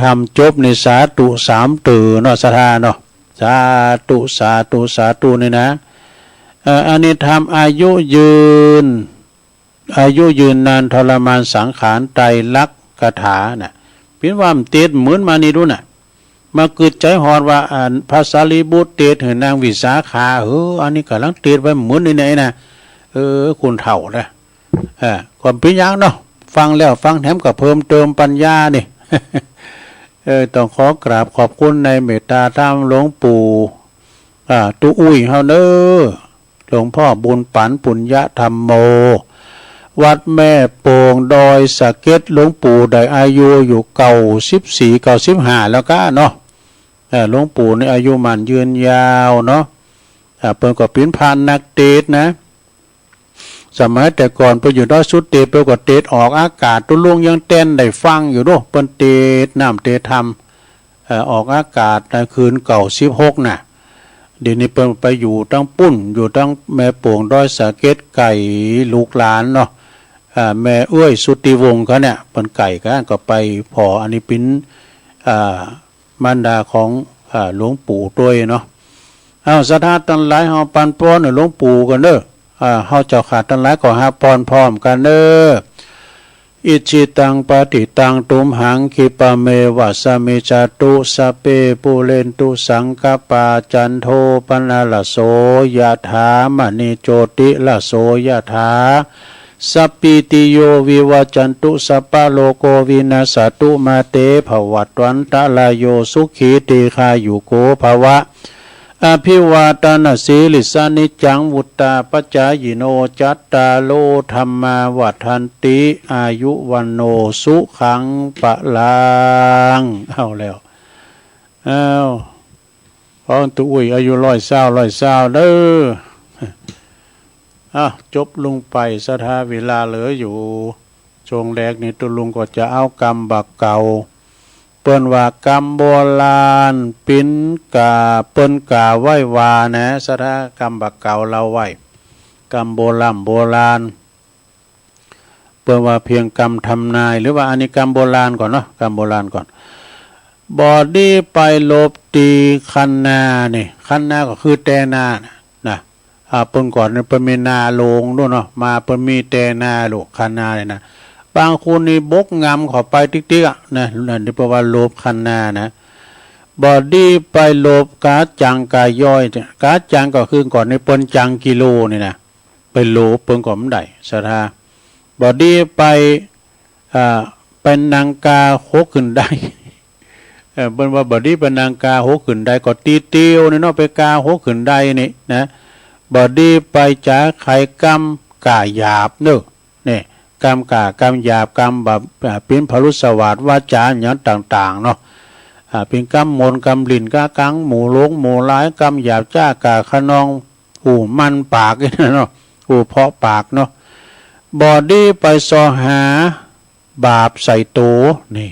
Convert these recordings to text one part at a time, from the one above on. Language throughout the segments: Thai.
ทำจบในสาธุสามตื่อเนาะศรัทธาเนาะสาธุสาธุสาธุนี่นะอันนี้ทำอายุยืนนานทรมานสังขารไตรลักษณ์คาถาน่ะเป็นว่ามันเตดเหมือนมานี่ดูน่ะมาเกิดใจหอดว่าภาษาลีบุตรเตดเห็นนางวิสาขาอันนี้กำลังเตดไว้เหมือนไหนๆนะคุณเฒ่านะความเป็นอย่างเนาะฟังแล้วฟังแถมกับเพิ่มเติมปัญญานี่ ต้องขอกราบขอบคุณในเมตตาธรรมหลวงปู่ตุอุ้ยเฮาเด้อหลวงพ่อบุญปันปุญญธรรมโมวัดแม่โป่งดอยสะเก็ดหลวงปู่ได้อายุอยู่94-95แล้วก็เนาะหลวงปู่ในอายุมันยืนยาวเนาะเปิ้นก็เป็นพานนักเตศนะสมัยแต่ก่อนไปอยู่ดอยสุดเตศไปก็เตศออกอากาศตุลุงยังเต้นได้ฟังอยู่ด้วยเปิ้นเตศน้ำเตศธรรมออกอากาศในคืนเก่า16น่ะเดี๋ยวนี้เปิ้นไปอยู่ตั้งปุ้นอยู่ตั้งแม่โป่งดอยสะเก็ดไก่ลูกหลานเนาะแม่เอ้ยสุติวงศ์เขาเนี่ยเปิ้นไก่ก็ไปพออันนี้เป็นมารดาของหลวงปู่ด้วยเนาะศรัทธาทั้งหลายเฮาปันป้อนหลวงปู่กันเด้อเฮาเจ้าขาดทั้งหลายก็หาพรพร้อมกันเด้ออิจิตังปฏิตังตุมหังคิปะเมวะสมิจาตุสัพเพปุเรนตุสังกปาจันโทปนะละโสยะถามณีโจติละโสยะถาสัพพิติโยวิวัจจันตุสัพพะโลกวินาศตุมาเตภวัตวันตะลายโยสุขีติคายุโกภวะอภิวาทนาสีลิสานิจังวุตตาปัจจายโนจัตตาโลธรรมาวัฏันติอายุวันโนสุขังปะลังเอาแล้วของตุอุ้ยอายุ120เด้อจบลงไปสถาเวลาเหลืออยู่ช่วงแรกนี้ตุลุงก็จะเอากรรมบักเก่าเปิ้นว่ากรรมโบราณปิ้นกาเปิ้นกาไหว้วานะสถากรรมบักเก่าเราไหว้กรรมโบราณเปิ้นว่าเพียงกรรมทำนายหรือว่าอันนี้กรรมโบราณก่อนเนาะกรรมโบราณก่อนบอดี้ไปลบตีคันนานี่คันนาก็คือแตนานะเปิ้นก่อนเนี่ยเปิ้นมีนาลงด้วยเนาะมาเปิ้นมีแต่นาลูกคันนาเลยนะบางคนนี่บกงำเข้าไปติ๊กๆนะนั่นที่แปลว่าโลบคันนานะบอดี้ไปโลบกาจังกายย่อยกาจังก็คือก่อนในเปิ้นจังกิโลนี่นะไปโลบเปิ้นก็มันได้ศรัทธาบอดี้ไปเป็นนางกาโคขึ้นได้เปิ้นว่าบอดี้เป็นนางกาโคขึ้นได้ก็ตีเตียวนี่เนาะไปกาโคขึ้นได้นี่นะบอดี้ไปจ่าไข่กำกาหยาบเนอะนี่กรรมกากรรมหยาบกรรมแบบเป็นพรุสวาทวาจาอย่างต่างๆเนาะเป็นกรรมมนกรรมลิ่นกากังหมู่ลงหมู่ร้ายกรรมหยาบจ้ากาขนองมันปากนี่เนาะเพาะปากเนาะบอดี้ไปซอหาบาปใส่ตัวนี่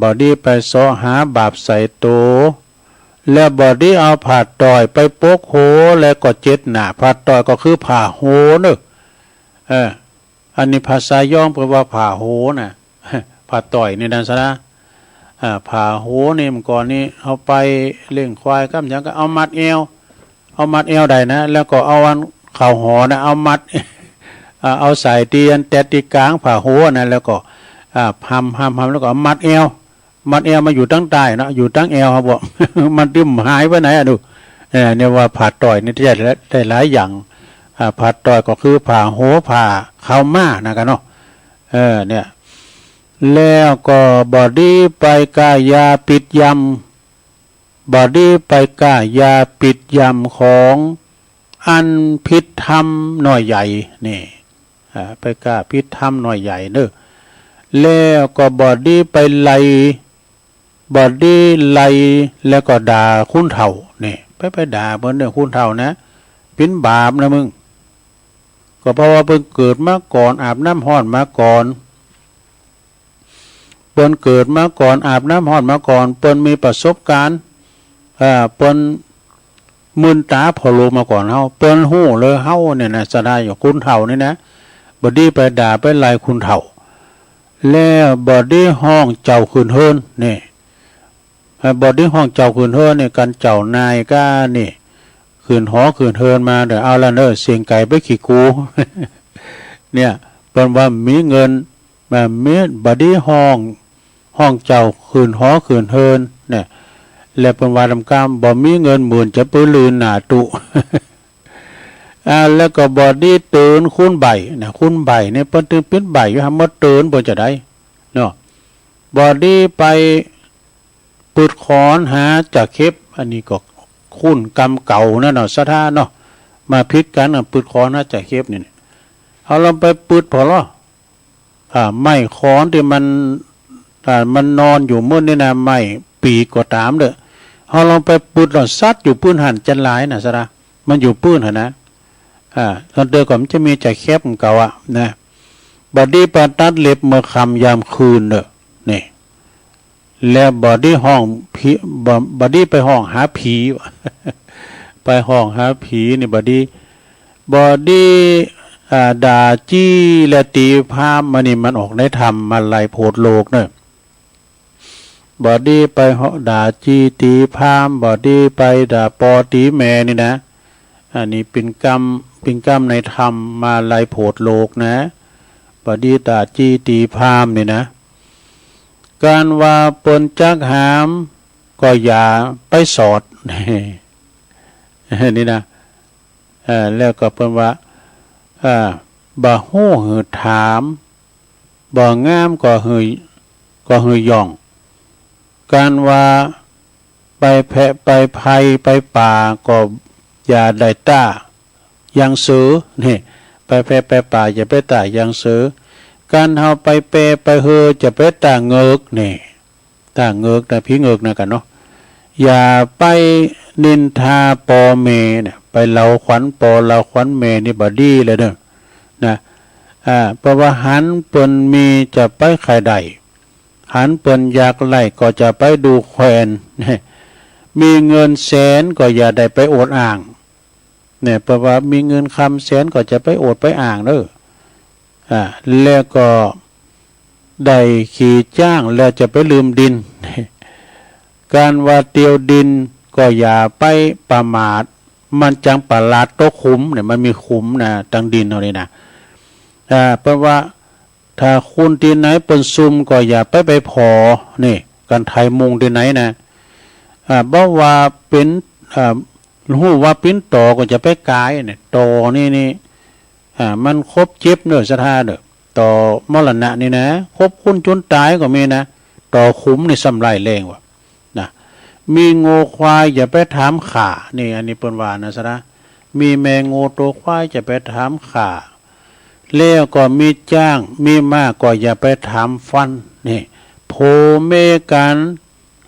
บอดี้ไปซอหาบาปใส่ตัวแล้วบอดี้เอาผ่าต่อยไปโปกโหแล้วก็เจ็ดหน้าผ่าต่อยก็คือผ่าโหเนอะอันนี้ภาษาย่องแปลว่าผ่าโหน่ะผ่าต่อยในดันซะนะผ่าโหนี่มันก่อนนี้เอาไปเลี้ยงควายก็อย่างก็เอามัดเอวได้นะแล้วก็เอาอันเข่าหอนะเอามัดเอาใส่ตีอันแตตีกลางผ่าโหนะแล้วก็ทำแล้วก็มัดเอวมาอยู่ตั้งใต้เนาะอยู่ตั้งเอวครับบอกมันดิ้มหายไปไหนดูเนี่ยว่าผ่าต่อยนี่ได้หลายอย่างผ่าต่อยก็คือผ่าโหผ่าเข้ามานะกันเนาะเนี่ยแล้วก็บอดี้ไปกายาปิดยำบอดี้ไปกายาปิดยำของอันพิษธรรมหน่อยใหญ่นี่ไปกาพิษธรรมหน่อยใหญ่เนอะแล้วก็บอดี้ไปไล่บอดี้ไล่แล้วก็ด่าคุณเฒ่านี่ไปด่าเพิ่นเนี่ยคุณเฒ่านะเป็นบาปนะมึงก็เพราะว่าเพิ่นเกิดมาก่อนอาบน้ำร้อนมาก่อนเพิ่นเกิดมาก่อนอาบน้ำร้อนมาก่อนเพิ่นมีประสบการณ์เพิ่นมึนตาพอโลมาก่อนเฮาเปิ้นฮู้เลยเฮาเนี่ยนะสะได้อยู่คุณเฒ่านี่นะบดีไปด่าไปไล่คุณเฒ่า แล้วบอดี้ห้องเจ้าคืนเฮิรนนี่บอดี้ห้องเจ้าคืนเฮิรนเนี่ยกันเจ้านายก็นี่คืนหอคืนเฮิรนมาเดี๋ยวเอาละเนอะเสียงไก่ไปขี่กู เนี่ยเป็นว่ามีเงินมาเมีบอดี้ห้องเจ้าคืนหอคืนเฮิรนเนี่ยและเป็นว่าทำกรรมบ่มีเงินหมื่นจะปื้ลืนหนาตุ แล้วก็บอดี้เตือนคุ้นใบนะคุ้นใบเนี่ยเปิ้นตื่นปิ้นใบอยู่ทำมาเตือนเปิ้นจะได้เนาะบอดี้ไปปืดขอนหาจากเข็บอันนี้ก็คุ้นกรรมเก่านั่นเนาะสะท่าเนาะมาพิษกันปืดขอนหาจากเข็บนี่เอาเราไปปืดพอละไม่ขอนที่มันนอนอยู่มื้อนี่นะไม่ปีก็ตามเด้อเอาลองไปปืดเราซัดอยู่ปื้นหันจันหลายน่ะสะท่ามันอยู่ปื้นหั่นนะตอนเดิมก็มันจะมีจากแคบเก่าอ่ะนะบอดี้ปาตัดเล็บเมื่อค่ำยามคืนเด้อนี่แล้วบอดี้ห้องผีบอดี้ไปห้องหาผี ไปห้องหาผีนี่บอดี้ด่าจี้และตีภาพมันนี่มันออกได้ทำมาไล่โพดโลกเนอะบอดี้ไปด่าจี้ตีภาพบอดี้ไปด่าปอตีแม่นี่นะอันนี้เป็นกรรมในธรรมมาไล่โพดโลกนะบอดี้ด่าจี้ตีภาพนี่นะการว่าปนจักหามก็อย่าไปสอด นี่นะแล้วก็เป็นว่าบ่ฮู้หือถามบ่งามก็หือย่องการว่าไปแพะไปภัยไปป่าก็อย่าได้ต้ายังซื้อนี่ไปแพะไปป่าอย่าไปต้ายังซื้อการเฮาไปเปไปเฮอจะไปต่างเงิกนี่ต่างเงิกนะพี่เงิกนะกันเนาะอย่าไปนินทาปอเมเนี่ยไปเล่าขวัญปอเล่าขวัญเมนี่บดีเลยเด้อนะเพราะว่าหันเปิ้นมีจะไปไข่ใดหันเปิ้นอยากไล่ก็จะไปดูแควนมีเงินแสนก็อย่าได้ไปโอดอ่างเนี่ยเพราะว่ามีเงินคำแสนก็จะไปโอดไปอ่างเด้อแล้วก็ได้ขี่จ้างแล้วจะไปลืมดิน การว่าเตียวดินก็อย่าไปประมาทมันจังประหลาดโตขุมเนี่ยมันมีขุมนะตังดินเอาเลยนะเพราะว่าถ้าคุณที่ไหนเป็นซุ่มก็อย่าไปพอนี่การไทยมุงที่ไหนนะบ่ว่าเป็นรู้ว่าปิ้นต่อก็จะไปกายเนี่ยต่อนี่มันครบเจ็บเนอสถาเด้อต่อมรณะนี่นะครบคุณจนตายก็มีนะต่อขุมนี่สำไรแรงว่ะนะมีโง่ควายอย่าไปถามข่านี่อันนี้เปิ้นว่านะสถามีแมงโง่ตัวควายจะไปถามข่าแล้วก็มีจ้างมีมากก็อย่าไปถามฟันนี่โพเมกัน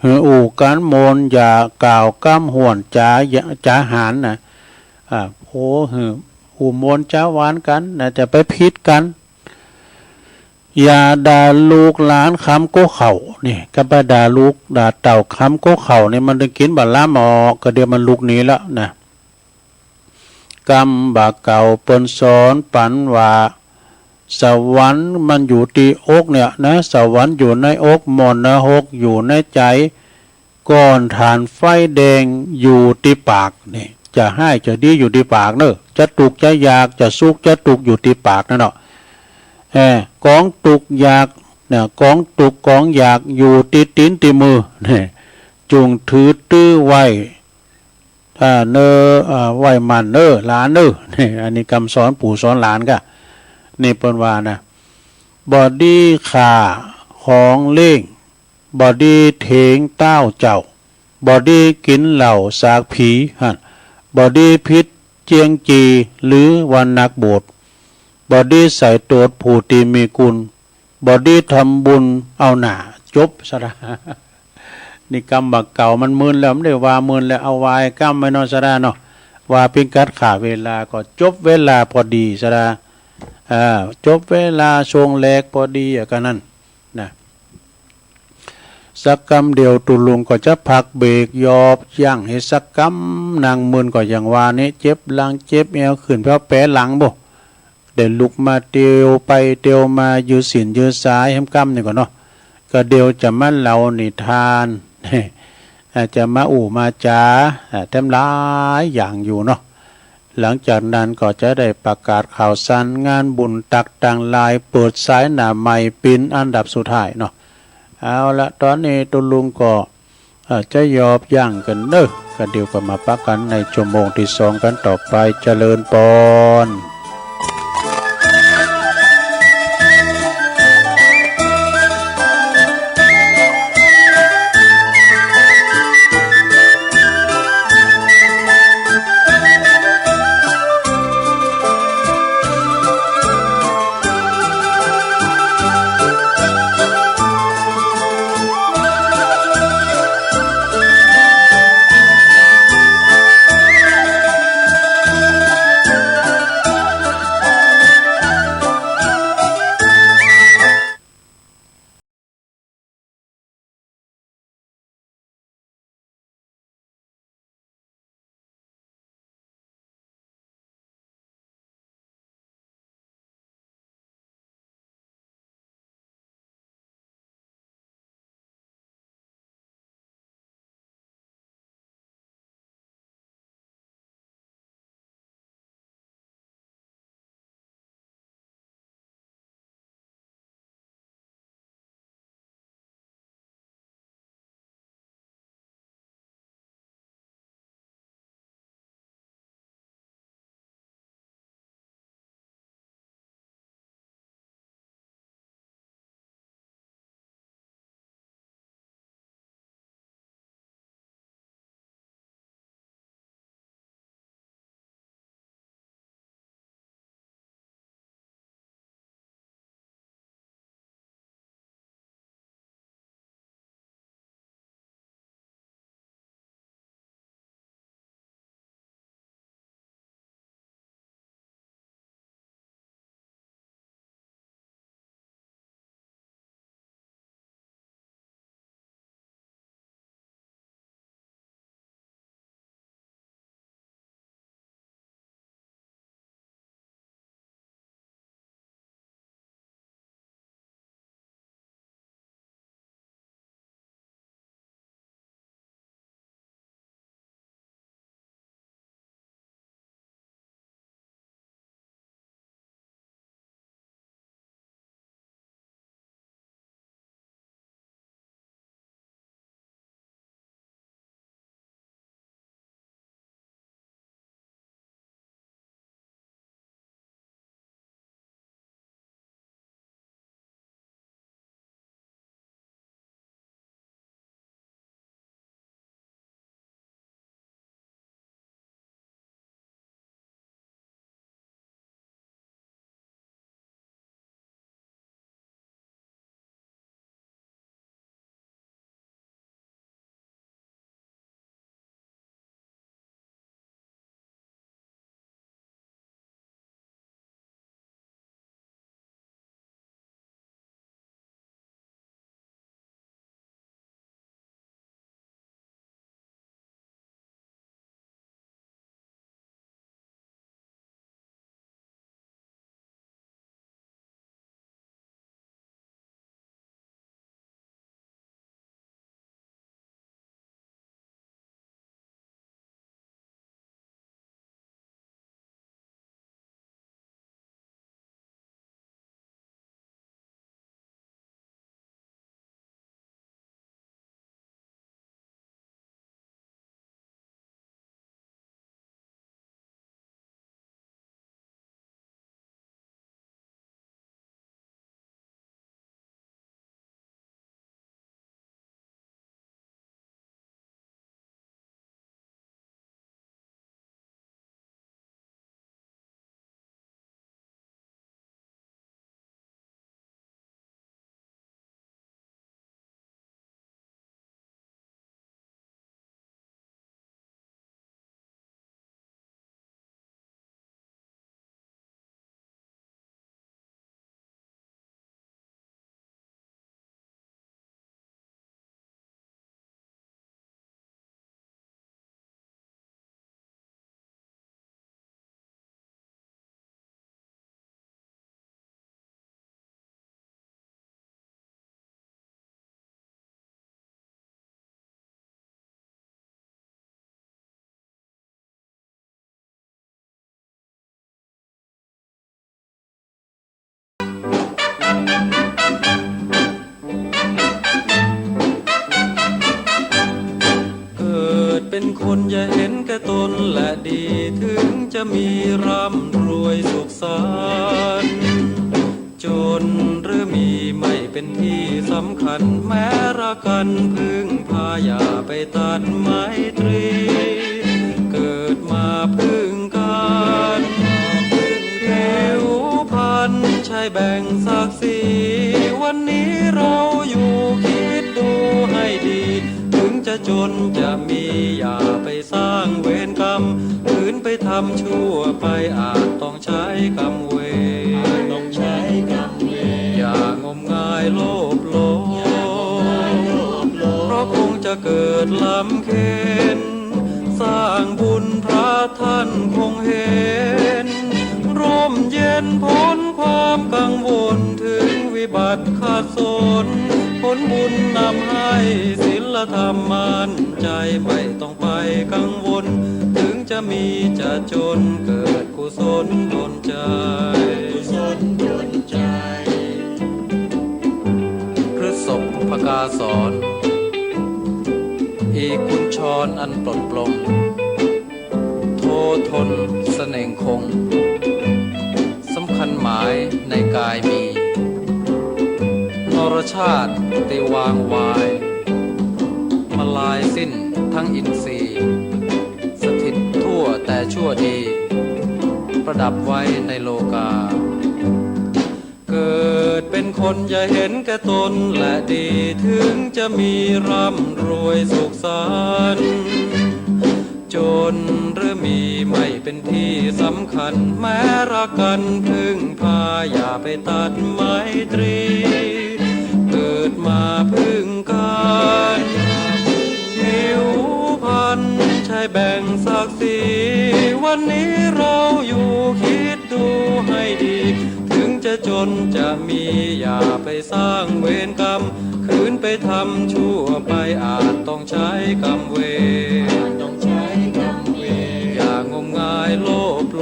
หืออู่กันโมนอย่ากล่าวก้ำห่วนจ๋าหารนะโพหืออู่โมนจ้าหวานกันนะจะไปพิษกันอย่าด่าลูกหลานคำโก้เข่านี่ก็ไปด่าลูกด่าเต่าคำโก้เข่านี่มันจะกินบาล้ามอก็เดี๋ยวมันลูกนี้แล้วนะกรรมบาเก่าเปิ้นสอนปันว่าสวรรค์มันอยู่ที่อกเนี่ยนะสวรรค์อยู่ในอกมนนะหกอยู่ในใจก้อนฐานไฟแดงอยู่ที่ปากนี่จะให้จะดีอยู่ที่ปากเนอะจะตุกจะอยากจะสุกจะตุกอยู่ที่ปากนั่นเนาะกองตุกอยากเนี่ยกองตุกกองอยากอยู่ที่ตีนที่มือเนี่ยจุงถือตื้อไว้เนอไหวมันเนอหลานเนอนี่อันนี้คำสอนปู่สอนหลานก็นี่เป็นว่านะบอดี้ขาของเล่งบอดี้เถงเต้าเจ้าบอดี้กินเหล่าสากผีฮะบอดี้พิษเจียงจีหรือวันนักบวชบอดี้ใส่ตัวผู้ตีมีกุลบอดี้ทำบุญเอาหนาจบสระนี่กรรมบักเก่ามันมืนแล้วไม่ได้ว่ามืนแล้วเอาวายกรรมไม่นอนสระเนาะว่าเป็นกัดขาเวลาก็จบเวลาพอดีสระจบเวลาชงแลกพอดีกันนั่นนะสักกรรมเดียวตุลุงก็จะพักเบรกยอบย่างให้สักกรรมนางมืนก็อย่างว่านี้เจ็บหลังเจ็บเอวขึ้นเพราะแผลหลังบ่ เดี๋ยวลุกมาเตียวไปเตียวมายืดสินยืดสายให้กำนี่ก่อนเนาะก็เดียวจะมั่นเรานิทานอาจจะมามาจาเต็มหลายอย่างอยู่เนาะหลังจากนั้นก็จะได้ประกาศข่าวสารงานบุญตักต่างลายเปิดสายหน้าใหม่ปินอันดับสุดท้ายเนาะเอาละตอนนี้ตุลุงก็จะยอบย่างกันเนอะก็เดี๋ยวก็มาปักกันในชั่วโมงที่สองกันต่อไปเจริญปอน คนอย่าเห็นแก่ตนและดีถึงจะมีร่ำรวยสุขสันต์จนหรือมีไม่เป็นที่สำคัญแม้รักกันพึ่งพาอย่าไปตัดไมตรีเกิดมาพึ่งกันผิวพรรณใช่แบ่งศักดิ์ศรีวันนี้เราอยู่คิดดูให้ดีถึงจะจนจะมีอย่าไปสร้างเวรกรรมขืนไปทำชั่วไปอาจต้องใช้กรรมเวรอย่างมงายโลภโลเพราะคงจะเกิดลำเค็ญสร้างบุญพระท่านคงเห็นร่มเย็นพ้นความกังวลถึงวิบัติขาดสนผลบุญนำให้ศีลธรรมมั่นใจไม่ต้องไปกังวลถึงจะมีจะจนเกิดกุศลดลใจพฤศพภกาสอนอีกุญชรอันปลดปลงโททนเสน่งคงสำคัญหมายในกายมีนรชาติติวางวายมาลายสิ้นทั้งอินทรีย์สถิตทั่วแต่ชั่วดีประดับไว้ในโลกาเกิดเป็นคนอย่าเห็นแก่ตนและดีถึงจะมีร่ำรวยสุขสันต์จนหรือมีไม่เป็นที่สำคัญแม้รักกันพึ่งพาอย่าไปตัดไมตรีเกิดมาพึ่งกันผิวพรรณใช่แบ่งศักดิ์ศรีวันนี้เราอยู่คิดดูให้ดีถึงจะจนจะมีอย่าไปสร้างเวรกรรมขืนไปทำชั่วไปอาจต้องใช้กรรมเวรงมงายโลภโล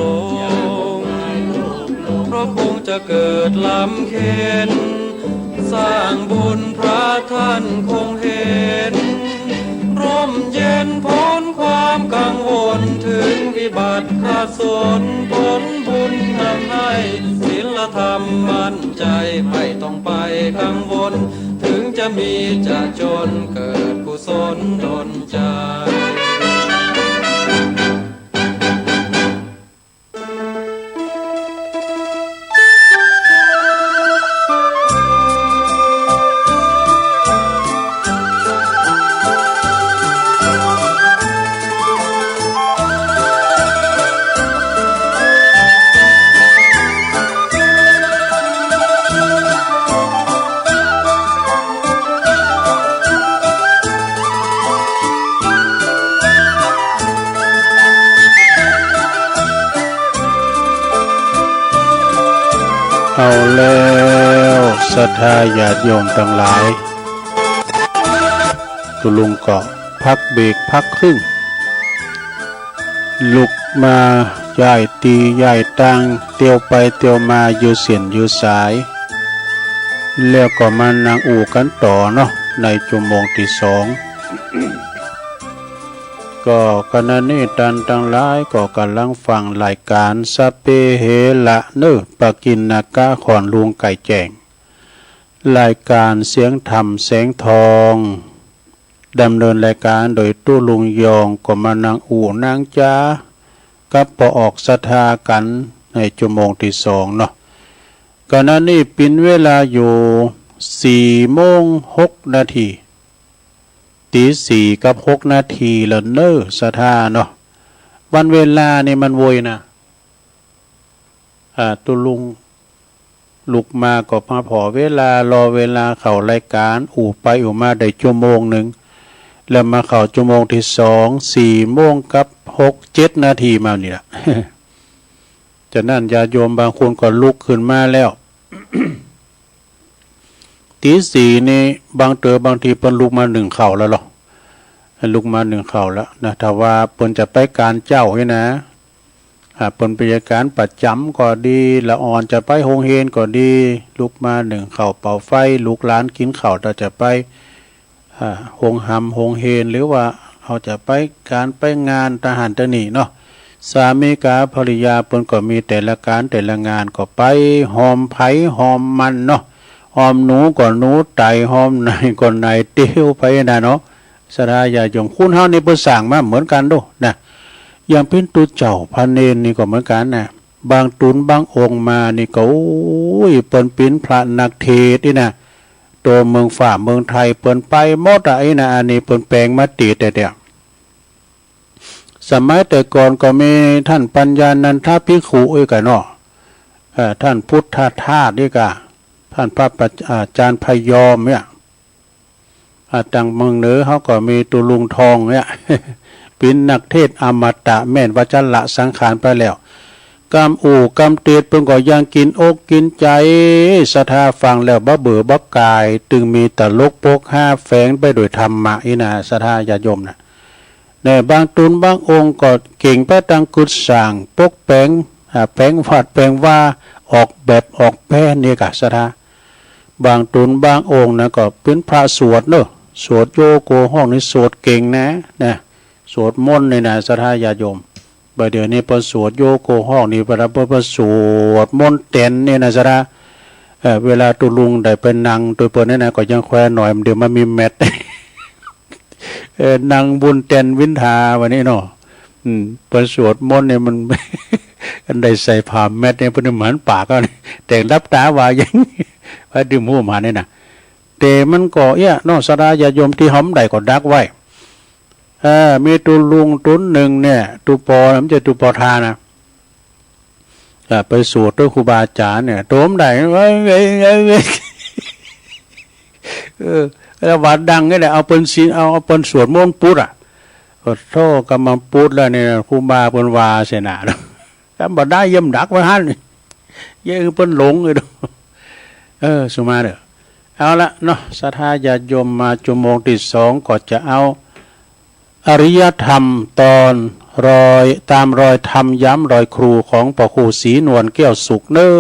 เพราะคงจะเกิดลำเค็ญสร้างบุญพระท่านคงเห็นร่มเย็นพ้นความกังวลถึงวิบัติขาดสนผลบุญนำให้ศีลธรรมมั่นใจไม่ต้องไปกังวลถึงจะมีจะจนเกิดกุศลดลใจเอาแล้วศรัทธาญาติโยมทั้งหลายตุลุงก็พักเบรกพักครึ่งลุกมาย้ายตีย้ายตังเตียวไปเตียวมาอยู่เสียนอยู่สายแล้วก็มานั่งอู่กันต่อเนาะในชั่วโมงที่สองก็ขณะนี้ท่านทั้งหลายก็กำลังฟังรายการสเปเหละเนอปากินนากาขอนลุงไก่แจ้งรายการเสียงธรรมแสงทองดำเนินรายการโดยตู้ลุงยองก็มานางอู่นางจ้ากับปอออกศรัทธากันในชั่วโมงที่สองเนาะขณะนี้เป็นเวลาอยู่4:06 ตี 4 กับ 6 นาทีแล้วเนอศรัทธาเนาะวันเวลานี่มันโวยนะตุลุงลุกมาก็มาพอเวลารอเวลาเข้ารายการอู่ไปอู่มาได้ชั่วโมงหนึ่งแล้วมาเข้าชั่วโมงที่2 4 โมงกับ 6-7 นาทีมานี่ล่ะ จากนั้นญาติโยมบางคนก็ลุกขึ้นมาแล้ว ตี 4นี่บางทีเปิ้นลุกมา1ข้าวแล้วหรอลุกมา1ข้าวแล้วนะถ้าว่าเปิ้นจะไปการเจ้าให้นะเปิ้นไปการประจำก็ดีละอ่อนจะไปโรงเรียนก็ดีลุกมา1ข้าวเป่าไฟลูกหลานกินข้าวถ้าจะไปโรงหำโรงเรียนหรือว่า เขาจะไปการไปงานทหารตะนี่เนาะสามีกาภริยาเปิ้นก็มีแต่ละการแต่ละงานก็ไปหอมไผ่หอมมันเนาะหอมหนูก็หนูไตหอมไหนก็ไหนเตี้ยวไปนะเนาะสดาญาโยมคุณเฮานี่เปิ้นสร้างมาเหมือนกันโดนะอย่างเป็นตุเจ้าพระเนรนี่ก็เหมือนกันนะบางตุนบางองค์มานี่ก็โอ้ยเปิ้นเป็นพระนักเทศน์นี่นะตัวเมืองฝ่าเมืองไทยเปิ้นไปหมดไอ้นะอันนี้เปิ้นแปลงมาตีแต่เดียวสมัยแต่ก่อนก็มีท่านปัญญานันทภิกขุอีกกันเนาะท่านพุทธทาสนี่กะท่านพระอาจารย์พยอมเนี่ยต่างเมืองเหนือเขาก็มีตุลุงทองเนี่ย เป็นนักเทศอมตะแม่นว่าจะละสังขารไปแล้วกำอู่กำเตียดเพิ่งก็ยังกินอกกินใจศรัทธาฟังแล้วบ่เบื่อบ่กายตึงมีตลกปกห้าแฝงไปโดยธรรมะอีนะศรัทธาญาติโยมนะเนี่ยบางตุนบางองค์ก็เก่งไปตังกุศสั่งปกแปลงแปลงวาดแปลงว่าออกแบบออกแป้นนี่กะศรัทธาบางตุนบางองค์นะก็เป็นพระสวดเนอะสวดโยโกห้องนี่สวดเก่งนะสวดมนต์นี่นะศรัทธาญาติโยมเดี๋ยวนี้พอสวดโยโกห้องนี่พอสวดมนต์เต็นเนี่ยนะศรัทธาเวลาตุลุงได้เป็นนางตัวเปิ้นนี่นะก็ยังแควหน่อยเดี๋ยวมันมีแมท นางบุญเต็นวินทาวันนี้เนาะเปิ้นสวดมนต์เนี่ยมัน อันใดใส่ผ้าแมทเนี่ยเพิ่นเหมือนปากก็แต่รับตาว่ายังว่าดื่มหูมาเนี่ยนะแต่มันก็เนาะศรัทธาญาติโยมที่หอมใดก็ดักไว้มีตุลุงตุนหนึ่งเนี่ยตุปอมันจะตุปอทานะไปสวดด้วยครูบาอาจารย์เนี่ยโตมได้แล้ววัดดังนี่แหละเอาเป็นศีลเอาเป็นสวดมนต์พุทธก็โทษกำลังพุทธแล้วเนี่ยครูบาเป็นวาเสนาแล้วบ่ได้เยี่ยมดักไว้หันเยี่ยมเป็นหลงเลยสุมาเด้อเอาละเนาะศรัทธาญาติโยมมาชั่วโมงที่2ก็จะเอาอริยธรรมตอนตามรอยธรรมย้ำรอยครูของพ่อครูศรีนวลแก้วสุขเน้อ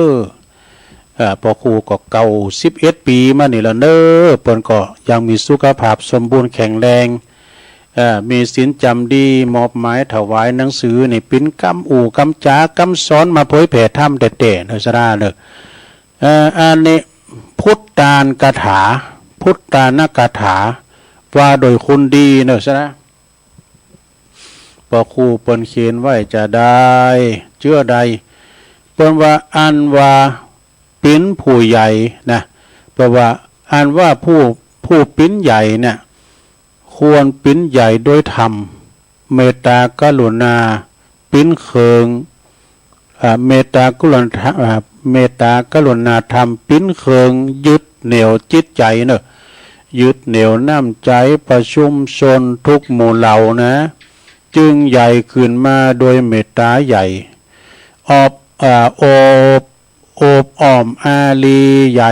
พ่อครูก็เก่า11 ปีมานี่ละเน้อเปิ้นก็ยังมีสุขภาพสมบูรณ์แข็งแรงมีศีลจำดีมอบหมายถวายหนังสือนี่ปิ้นกำอู่กำจากำสอนมาเผยแผ่ธรรมแต่เนสราเด้ออันนี้พุทธานกถาพุทธานกถาว่าโดยคนดีเนสราพอครูเปิ้นเขียนไว้จะได้เชื่อใดเปิ้นว่าอันว่าปิ้นผู้ใหญ่นะเพราะว่าอันว่าผู้ปิ้นใหญ่เนี่ยควรปิ้นใหญ่โดยธรรมเมตตากรุณาปิ้นเคืองเมตตากรุณาธรรมปิ้นเคืองยึดเหนี่ยวจิตใจเนอะยึดเหนี่ยวน้ำใจประชุมชนทุกหมู่เหล่านะจึงใหญ่ขึ้นมาโดยเมตตาใหญ่โอบอ้อมอารีใหญ่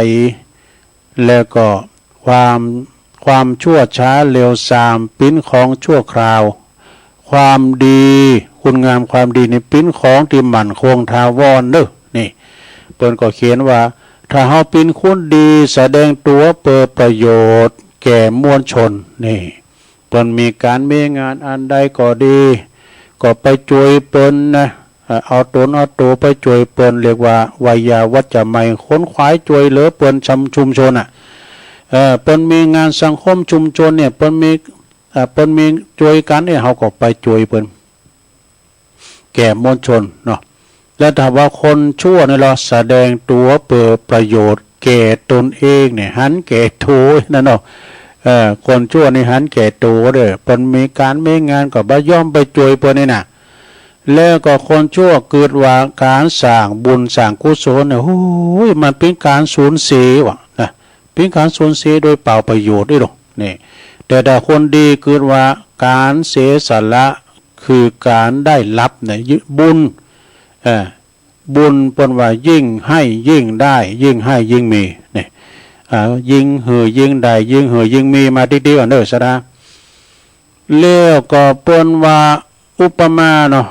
แล้วก็ความชั่วช้าเร็วซามปิ้นของชั่วคราวความดีคุณงามความดีนี่ปิ้นของที่มั่นคงถาวรเด้อนี่เปิ้นก็เขียนว่าถ้าเฮาปิ้นคุณดีแสดงตัวเปิดประโยชน์แก่มวลชนนี่เปิ้นมีการมีงานอันใดก็ดีก็ไปช่วยเปิ้นนะเอาตัวไปช่วยเปิ้นเรียกว่าวิยาวัจจะไม่ค้นขวายช่วยเหลือเปิ้นชุมชนเปิ้นมีงานสังคมชุมชนเนี่ยเปิ้นมีช่วยกันเนี่ยเฮาก็ไปช่วยเปิ้นแก่มวลชนเนาะแล้วถ้าว่าคนชั่วเนี่ยเราแสดงตัวเปิดประโยชน์แก่ตนเองเนี่ยหันแก่โถนั่นเนาะคนชั่วนี่หันแก่ตัวเด้อเปิ้นมีการมีงานก็บ่ยอมไปช่วยเปิ้นนี่น่ะแล้วก็คนชั่วเกิดว่าการสร้างบุญสร้างกุศลเนี่ยโอ้ยมันเป็นการสูญเสียว่ะนะเป็นการสูญเสียโดยเปล่าประโยชน์ด้วยหรอกนี่แต่ถ้าคนดีเกิดว่าการเสียสละคือการได้รับเนี่ยบุญบุญเปิ้นว่ายิ่งให้ยิ่งได้ยิ่งให้ยิ่งมีนี่ยิ่งยิ่งได้ยิ่งมีมาดีๆก่อนเด้อซะนะแล้วก็เปิ้นว่าอุปมาเนาะ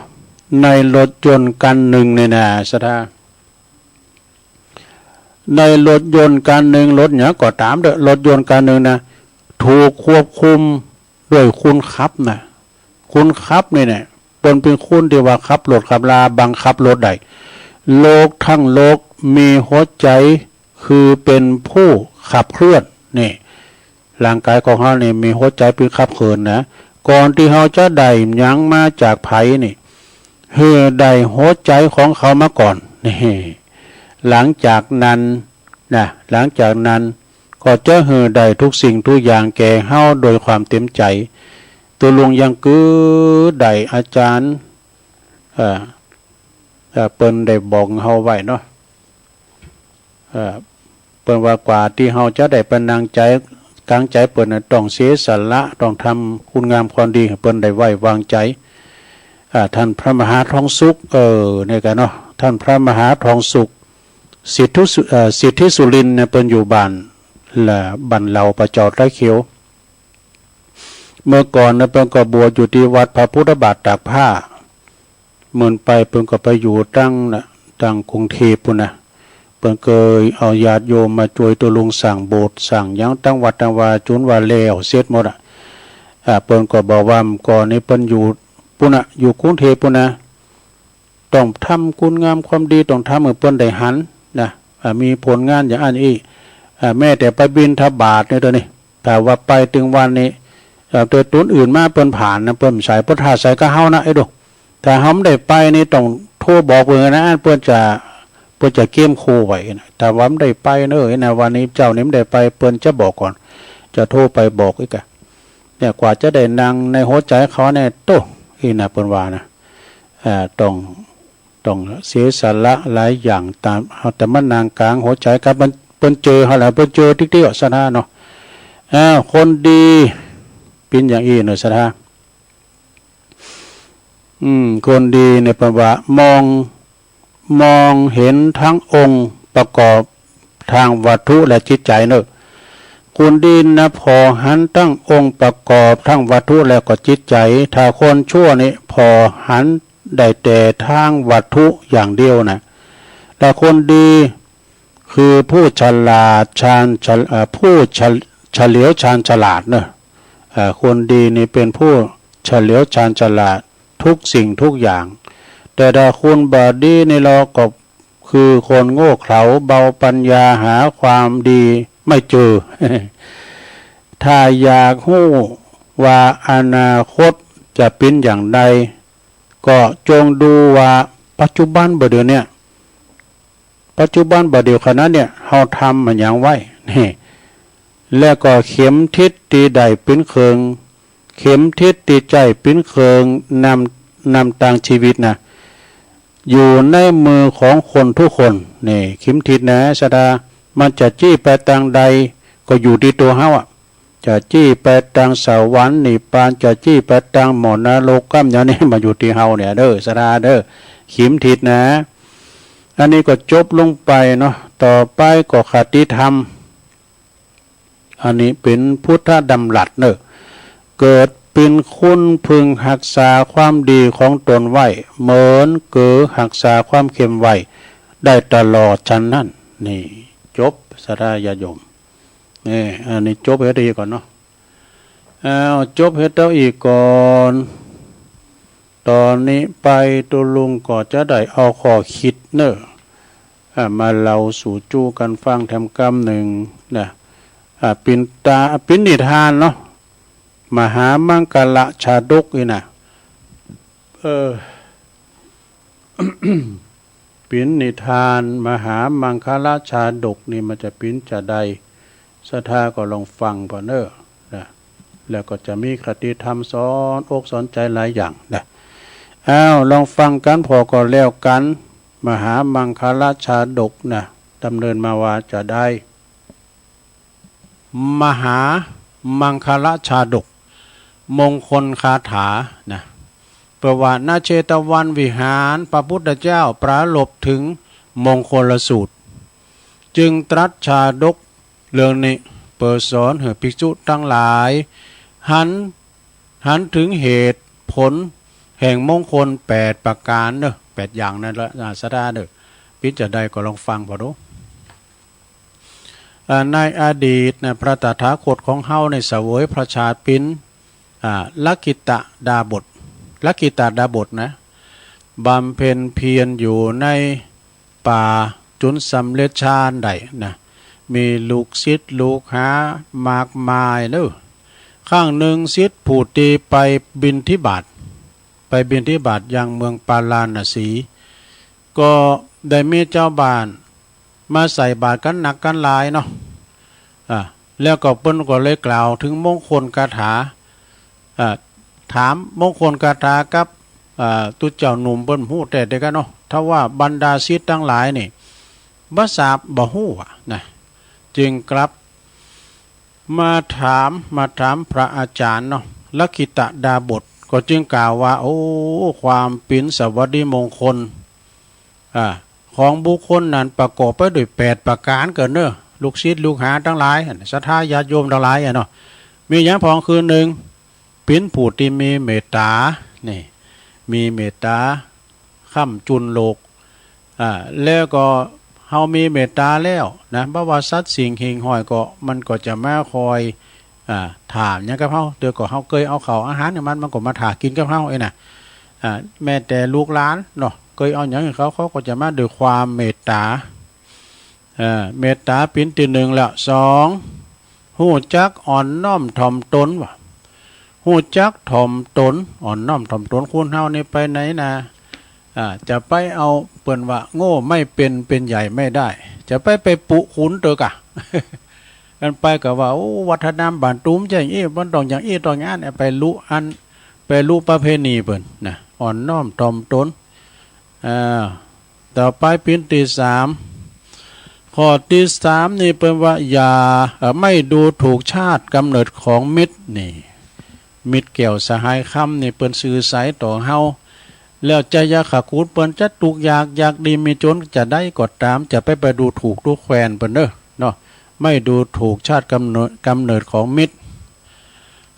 ในรถยนต์คันหนึ่งเนี่ยนะซะนะในรถยนต์คันหนึ่งรถเนี่ยก็ตามเด้อรถยนต์คันหนึ่งนะถูกควบคุมด้วยคนขับนะ คุณขับนี่เนี่ยเป็นคุณที่ว่าขับรถขับลาบังคับรถได้โลกทั้งโลกมีหัวใจคือเป็นผู้ขับเคลื่อนนี่ร่างกายของเฮานี่มีหัวใจเป็นขับเคลื่อนนะก่อนที่เฮาจะได้หยังมาจากไผนี่เฮือได้หัวใจของเขามาก่อนนี่หลังจากนั้นหลังจากนั้นก็จะเฮือได้ทุกสิ่งทุกอย่างแก่เฮาโดยความเต็มใจตัวลุงยังกือได้อาจารย์เปิ้นได้บอกเฮาไว้เนาะเปิ้นว่ากว่าที่เฮาจะได้เป็นนางใจกลางใจเปิ้นต้องเสียสละต้องทำคุณงามความดีให้เปิ้นได้ไว้วางใจท่านพระมหาทองสุขนี่กันเนาะท่านพระมหาทองสุขสิทธิสุรินทร์เนี่ยเปิ้นอยู่บ้านบ้านเหล่าประจอดไร่เขียวเมื่อก่อนนะเปิ้นก็บวชอยู่ที่วัดพระพุทธบาทตากผ้าเมื่อไปเปิ้นก็ไปอยู่ตั้งกรุงเทพฯพุ่นนะเปิ้นเคยเอาญาติโยมมาช่วยตัวลุงสั่งโบสถ์สั่งหยังตั้งวัดตั้งวาจุนว่าแล้วเสร็จหมดเปิ้นก็บอกว่าก่อนนี้เปิ้นอยู่พุ่นน่ะอยู่กรุงเทพฯพุ่นนะต้องทำคุณงามความดีต้องทำให้เปิ้นได้หันนะมีผลงานอย่างอันนี้แม้แต่ไปบิณฑบาตเนี่ยตัวนี้แต่ว่าไปถึงวันนี้ตัวตุนอื่นมาเปิ้นผ่านนะเปิ้นใส่พุทธาใส่ก็เฮานะไอ้ดูแต่เฮาไม่ได้ไปนี่ต้องโทรบอกเพิ่นนะเปิ้นจะเกมคู่ไว้นะแต่ว่าไม่ได้ไปเนอะนะวันนี้เจ้านี่ไม่ได้ไปเปิ้นจะบอกก่อนจะโทรไปบอกอีกอะเนี่ยกว่าจะได้นั่งในหัวใจเขาเนี่ยโตอีน่ะเปิ้นว่านะต้องเสียสละหลายอย่างตามแต่มันนางกลางหัวใจกับมันเปิ้นเจอเฮาแล้วเปิ้นเจอติ๊กๆซะนะเนาะคนดีเป็นอย่างอีเนาะซะนะคนดีในประว่ามองเห็นทั้งองค์ประกอบทางวัตถุและจิตใจเนอะคนดีนะพอหันตั้งองค์ประกอบทั้งวัตถุและก็จิตใจถ้าคนชั่วนี่พอหันได้แต่ทางวัตถุอย่างเดียวนะแต่คนดีคือผู้ฉลาดผู้เฉลียวชาญฉลาดเนอะคนดีนี่เป็นผู้เฉลียวชาญฉลาดทุกสิ่งทุกอย่างแต่ถ้าคุณบาดีในเราก็คือคนโง่เขลาเบาปัญญาหาความดีไม่เจอ ถ้าอยากรู้ว่าอนาคตจะเป็นอย่างไรก็จงดูว่าปัจจุบันบ่เดี๋ยวเนี่ยปัจจุบันบ่เดี๋ยวขณะเนี่ยเฮาทำมันอย่างไว้นี่แล้วก็เข็มทิศตีใดเป็นเคืองเข็มทิศตีใจเป็นเคืองนำทางชีวิตนะอยู่ในมือของคนทุกคนนี่เข็มทิศนะสดามันจะจี้ไปทางใดก็อยู่ที่ตัวเฮาจะจี้ไปทางสวรรค์นิพพานจะจี้ไปทางหมอนะโลกัมอย่างนี้มาอยู่ที่เฮาเนี่ยเด้อสดาเด้อเข็มทิศนะอันนี้ก็จบลงไปเนาะต่อไปก็คติธรรมอันนี้เป็นพุทธดำรัสเนอะเกิดเป็นคุณพึงรักษาความดีของตนไว้เหมือนเกิดรักษาความเข้มไว้ได้ตลอดฉันนั่นนี่จบสรายโยมนี่อันนี้จบเฮ็ดอีกก่อนเนาะจบเฮ็ดเอาอีกก่อนตอนนี้ไปตัวลุงก็จะได้เอาข้อคิดเนอะมาเล่าสู่จู้กันฟังทำกรรมหนึ่งนะปินนิทานเนาะมหามังกรชาดกนี่นะปินนิทานมหามังคลชาดกนี่มันจะปินจะใดศรัทธาก็ลองฟังพอเนอะนะแล้วก็จะมีคติธรรมสอนอกสอนใจหลายอย่างนะลองฟังกันพอก็แล้วกันมหามังคลชาดกนะดำเนินมาว่าจะได้มหามังคลชาดกมงคลคาถานะประวัตินาเชตวันวิหารพระพุทธเจ้าปรารภถึงมงคลสูตรจึงตรัสชาดกเรื่องนี้เปิดสอนให้ภิกษุทั้งหลายหันถึงเหตุผลแห่งมงคล8ประการเด้อ8อย่างนั่นละสดาเด้อพิจารณาก็ลองฟังพอดูในอดีตพระตถาคตของเฮาในเสวยพระชาติเป็นลักขิตดาบท ลักขิตดาบทนะบำเพ็ญเพียรอยู่ในป่าจนสำเร็จฌานได้นะมีลูกศิษย์ลูกหามากมายเนอะข้างหนึ่งศิษย์ผู้ตีไปบิณฑบาตยังเมืองปาลาณสีก็ได้มีเจ้าบ้านมาใส่บาตรกันหนักกันหลายเนาะแล้วก็เปิ้นก็เลยกล่าวถึงมงคลคาถาถามมงคลคาถากับตุเจ้าหนุ่มเปิ้นฮู้แต่เด็กกันเนาะถ้าว่าบรรดาศิษย์ทั้งหลายนี่บ่ทราบบ่ฮู้นะจึงกลับมาถามพระอาจารย์เนาะลักขิตดาบทก็จึงกล่าวว่าโอ้ความเป็นสวัสดิมงคลของบุคคลนั้นประกอบไปด้วย8ประการเกินเนอะลูกศิษย์ลูกหาทั้งหลายศรัทธาญาติโยมทั้งหลายเนาะมีอย่างพองคือ1เป็นผู้ที่มีเมตตานี่มีเมตตาค้ำจุนโลกแล้วก็เฮามีเมตตาแล้วนะบ่ว่าสัตว์สิ่งหิ่งห้อยก็มันก็จะมาคอยถามหยังกับเฮาเดี๋ยวก็เฮาเคยเอาข้าวอาหารเนี่ยมันก็มาถากินกับเฮาน่ะแม้แต่ลูกหลานเนาะเคยเอาหยังให้เขาก็จะมาด้วยความเมตตาเมตตาเป็นที่1แล้ว2ฮู้จักอ่อนน้อมถ่อมตนว่ะฮู้จักถ่อมตนอ่อนน้อมถ่อมตนคุณเฮานี่ไปไหนนะจะไปเอาเปิ้นว่าโง่ไม่เป็นใหญ่ไม่ได้จะไปปุขุนเตอกะ กันไปก็ว่าโอ้วัฒนธรรมบ้านตุ้มจังอี้มันต้องอย่างอี้ต้องงานไปรู้ประเพณีเปิ้นนะอ่อนน้อมถ่อมตนต่อไปเป็นที่3ข้อที่3นี่เป็นว่าอย่าไม่ดูถูกชาติกำเนิดของมิตรนี่มิตรเกี่ยวสหายคำนี่เปิ้นสื่อสายต่อเฮาแล้วจะยาขาคูดเปิ้นจะตุกอยากดีมีจนจะได้กดตามจะไปดูถูกดูแควนเปิ้นเด้อเนาะไม่ดูถูกชาติกำเนิดของมิตร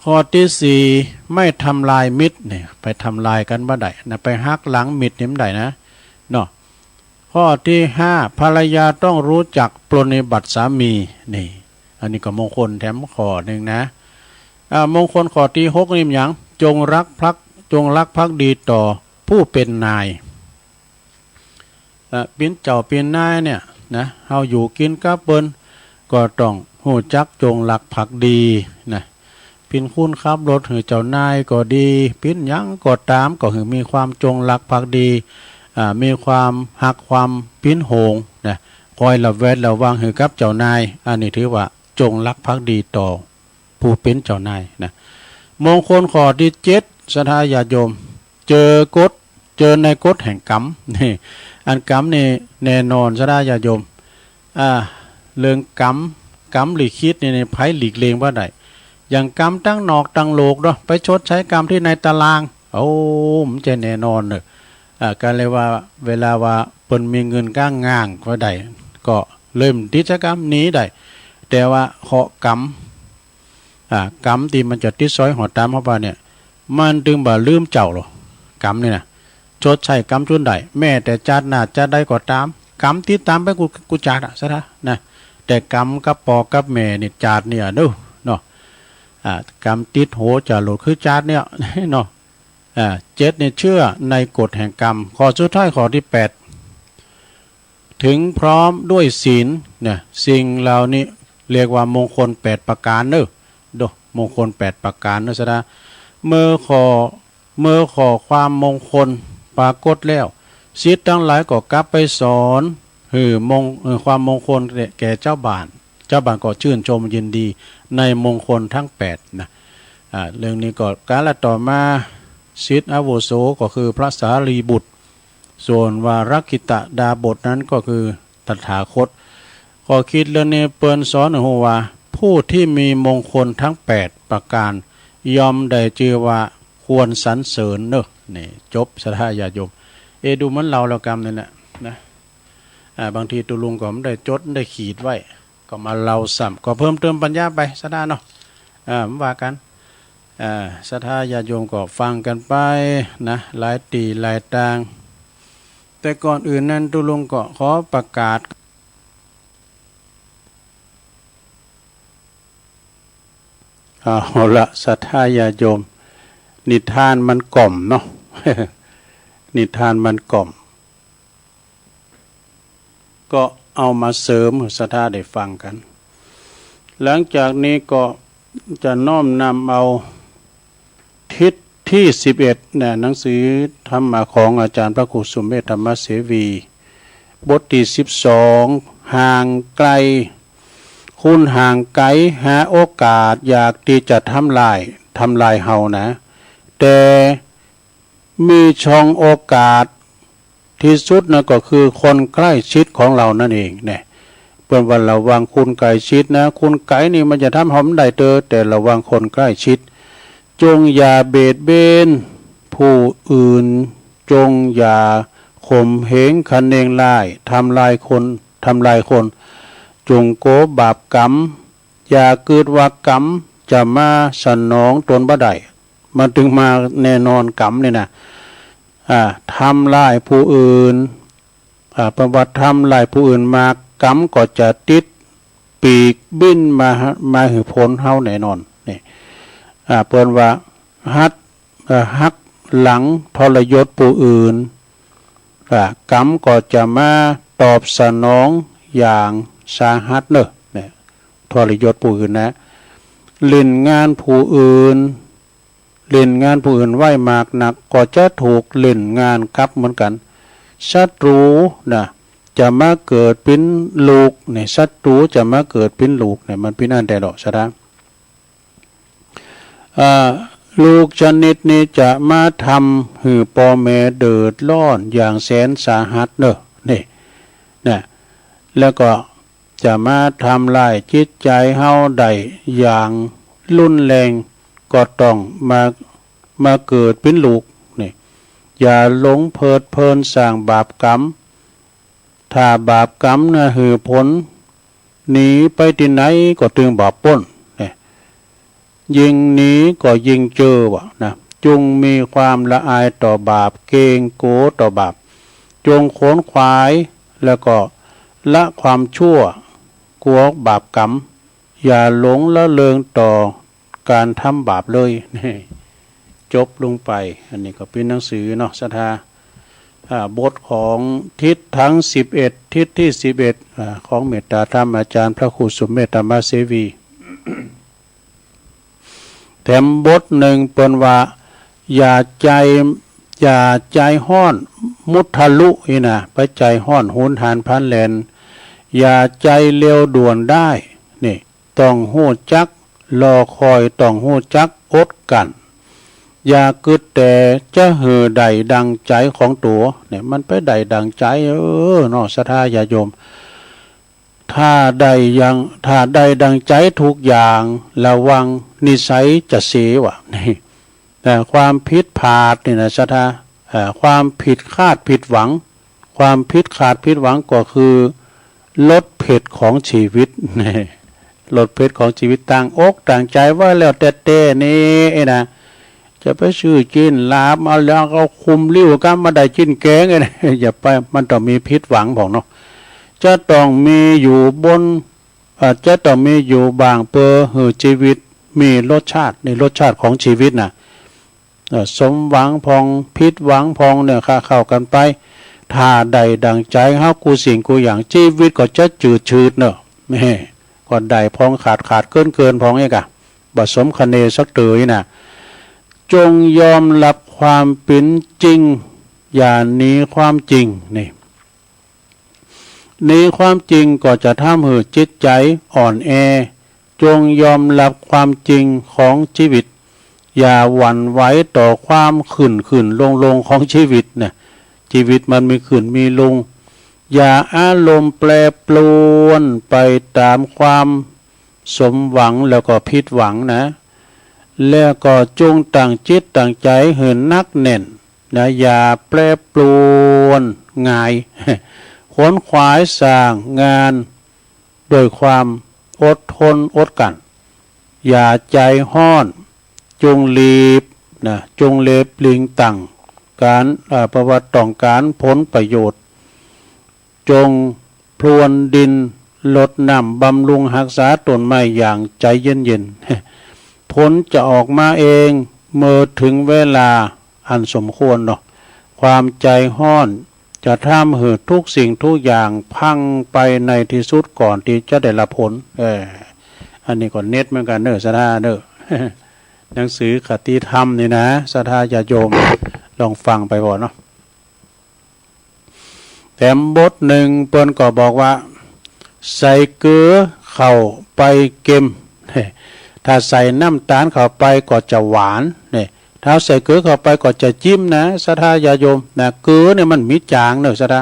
ข้อที่4ไม่ทำลายมิตรเนี่ยไปทำลายกันบ่ได้นะไปหักหลังมิตรนี่บ่ได้นะเนาะข้อที่5ภรรยาต้องรู้จักปรนนิบัติสามีนี่อันนี้ก็มงคลแถมข้อนึงนะมงคลข้อที่6นี่หยังจงรักภักดีต่อผู้เป็นนายเป็นเจ้าเป็นนายเนี่ยนะเฮาอยู่กินกับเปิ้นก็ต้องฮู้จักจงรักภักดีนะเป็นคุณขับรถให้เจ้านายก็ดีเป็นหยังก็ตามก็คือมีความจงรักภักดีมีความฮักความปิ้นโหงนะคอยระแวดระวังให้กับเจ้านายอันนี้ถือว่าจงรักภักดีต่อผู้เป็นเจ้านายนะมงคลข้อที่7ศรัทธาญาติโยมเจอในกฎแห่งกรรมนี่อันกรรมนี่แน่นอนศรัทธาญาติโยมเรื่องกรรมลิขิตนี่ในไผหลีกเลี่ยงบ่ได้อย่างกรรมตั้งนอกตั้งโลกเนาะไปชดใช้กรรมที่ในตารางมันจะแน่นอนเนอะการเลยว่าเวลาว่าเปิ้นมีเงินก้างง่างก็ได้ก็เริ่มติดกรรมนี้ได้แต่ว่าเคาะกรรมที่มันจะติดซอยหอตามเข้าไปเนี่ยมันถึงบ่ลืมเจ้าหรอกกรรมนี่นะชดใช้กรรมจนได้แม้แต่ชาติหน้าจะได้ก็ตามกรรมที่ตามไปกูจาดซะนะแต่กรรมกับปอกับแม่นี่จาดเนี่ยเนาะกรรมติดโหจะหลุดคือจาดเนี่ยเนาะ7เนี่ยเชื่อในกฎแห่งกรรมข้อสุดท้ายข้อที่8ถึงพร้อมด้วยศีลเนี่ยสิ่งเหล่านี้เรียกว่ามงคล8ประการเด้อมงคล8ประการเด้อซะนะเมื่อขอความมงคลปรากฏแล้วศิษย์ทั้งหลายก็กลับไปสอนความมงคลแก่เจ้าบ้านก็ชื่นชมยินดีในมงคลทั้ง8นะเรื่องนี้ก็การละต่อมาศิษย์อาวุโสก็คือพระสารีบุตรส่วนว่ารักขิตดาบทนั้นก็คือตถาคตก็คิดเรื่องนี้เปิ้นสอนว่าผู้ที่มีมงคลทั้ง8ประการยอมได้ชื่อว่าควรสรรเสริญเนอะนี่จบศรัทธาญาติโยมดูมันเรากรรมนี่แหละนะบางทีตุลุงก็ไม่ได้จดได้ขีดไว้ก็มาเราซ้ำก็เพิ่มเติมปัญญาไปศรัทธาเนาะว่ากันศรัทธาญาติโยมก็ฟังกันไปนะหลายตีหลายตางแต่ก่อนอื่นนั้นตุลุงก็ขอประกาศเอาละศรัทธาญาติโยม นิทานมันกล่อมเนาะ นิทานมันกล่อมก็เอามาเสริมศรัทธาได้ฟังกันหลังจากนี้ก็จะน้อมนำเอาทิศที่11เนี่ยหนังสือธรรมะของอาจารย์พระครูสุเมธธรรมเสวีบทที่12ห่างไกลคุณห่างไกลหาโอกาสอยากที่จะทำลายเฮานะแต่มีช่องโอกาสที่สุดนะก็คือคนใกล้ชิดของเรานั่นเองเนี่ยเพื่อนวันระวังคุณใกล้ชิดนะคุณไกลนี่มันจะทำหอมได้แต่ระวังคนใกล้ชิดจงอย่าเบียดเบียนผู้อื่นจงอย่าข่มเหงคันเองลายทำลายคนจงโกบาปกรรมอย่าเกิดว่ากรรมจะมาสนองตนบ่ได้มันถึงมาแน่นอนกรรมเนี่ยนะทำลายผู้อื่นประวัติทำลายผู้อื่นมากรรมก็จะติดปีกบินมาหือพ้นเฮาแน่นอนนี่เปิ้นว่าฮักหลังทรยศผู้อื่นกรรมก็จะมาตอบสนองอย่างสาหัสเนอะเนี่ยทรยศผู้อื่นนะเล่นงานผู้อื่นไหวมากหนักก็จะถูกเล่นงานกลับเหมือนกันศัตรูนะจะมาเกิดเป็นลูกเนี่ยศัตรูจะมาเกิดเป็นลูกเนี่ยมันเป็นอันใดดอกซะนะลูกชนิดนี้จะมาทำให้พ่อแม่เดือดร้อนอย่างแสนสาหัสเนอะนี่นะแล้วก็จะมาทำลายจิตใจเฮาได้อย่างรุนแรงก็ต้องมาเกิดเป็นลูกนี่อย่าหลงเพลิดเพลินสร้างบาปกรรมถ้าบาปกรรมนะหือผลหนีไปที่ไหนก็ตึงบาปป้นนี่ยิงหนีก็ยิงเจอวะนะจงมีความละอายต่อบาปเกรงโกรธต่อบาปจงขวนขวายแล้วก็ละความชั่วกลัวบาปกรรมอย่าหลงละเลงต่อการทำบาปเลยนี่จบลงไปอันนี้ก็เป็นหนังสือเนาะศรัทธาบทของทิศทั้ง11ทิศที่11ของเมตตาธรรมอาจารย์พระครูสุเมธธรรมเสวี แถมบทหนึ่งเปิ้นว่าอย่าใจห้อนมุทะลุนี่นะไปใจห้อนโหนหานพันแลนอย่าใจเร็วด่วนได้นี่ต้องหู้จักรอคอยต้องหู้จักอดกันอย่ากึดแต่จะเหือใดดังใจของตัวเนี่ยมันไปใดดังใจเนาะศรัทธาญาโยมถ้าใดดังใจทุกอย่างระวังนิสัยจะเสียวะนี่แต่ความผิดพลาดนี่นะศรัทธาความผิดคาดผิดหวังความผิดขาดผิดหวังก็คือลดเพศของชีวิตนี่ลดเพศของชีวิตต่างอกต่างใจว่าแล้วแต่นี่นะจะไปซื้อกินลาบเอาแล้วเขาคุมริ้วกันมาได้กินแกงไงอย่าไปมันต้องมีพิษหวังบอกเนาะจะต้องมีอยู่บนจะต้องมีอยู่บางเปอหือชีวิตมีรสชาติในรสชาติของชีวิตนะสมหวังพองพิษหวังพองเนี่ยเข้ากันไปถ้าใดดังใจเฮากูสิ่งกูอย่างชีวิตก็จะจืดชืดเนอะไม่ก่อนใดพองขาดเกินพองเองอะบ่สมคะเนสักเตยนะจงยอมรับความเป็นจริงอย่าหนีความจริงนี่หนีความจริงก็จะทำให้จิตใจอ่อนแอจงยอมรับความจริงของชีวิตอย่าหวั่นไหวต่อความขึ้นลงของชีวิตเนี่ยชีวิตมันมีขึ้นมีลงอย่าอารมณ์แปรปรวนไปตามความสมหวังแล้วก็ผิดหวังนะแล้วก็จงตั้งจิตตั้งใจเหินนักแน่นนะอย่าแปรปรวนง่ายขวนขวายสร้างงานโดยความอดทนอดกันอย่าใจห้อนจงลีบนะจงเลบลิงตั้งการประวัติต้องการผลประโยชน์จงพรวนดินลดน้ำบำรุงรักษาต้นไม้อย่างใจเย็นผลจะออกมาเอง เมื่อถึงเวลาอันสมควรเนาะความใจห้อนจะทำให้ทุกสิ่งทุกอย่างพังไปในที่สุดก่อนที่จะได้รับผลอันนี้ก็เน็ตเหมือนกันเนอะสถาเนอะ หนังสือคติธรรมนี่นะสถาญาติโยม ลองฟังไปก่อนเนาะแต่บทหนึ่งเปิ้นก็บอกว่าใส่เกลือเข้าไปเค็ม ถ้าใส่น้ำตาลเข้าไปก็จะหวานเนี่ยถ้าใส่เกลือเข้าไปก็จะจิ้มนะสถาญาติโยมนะเกลือเนี่ยมันมีจางเนอะสถา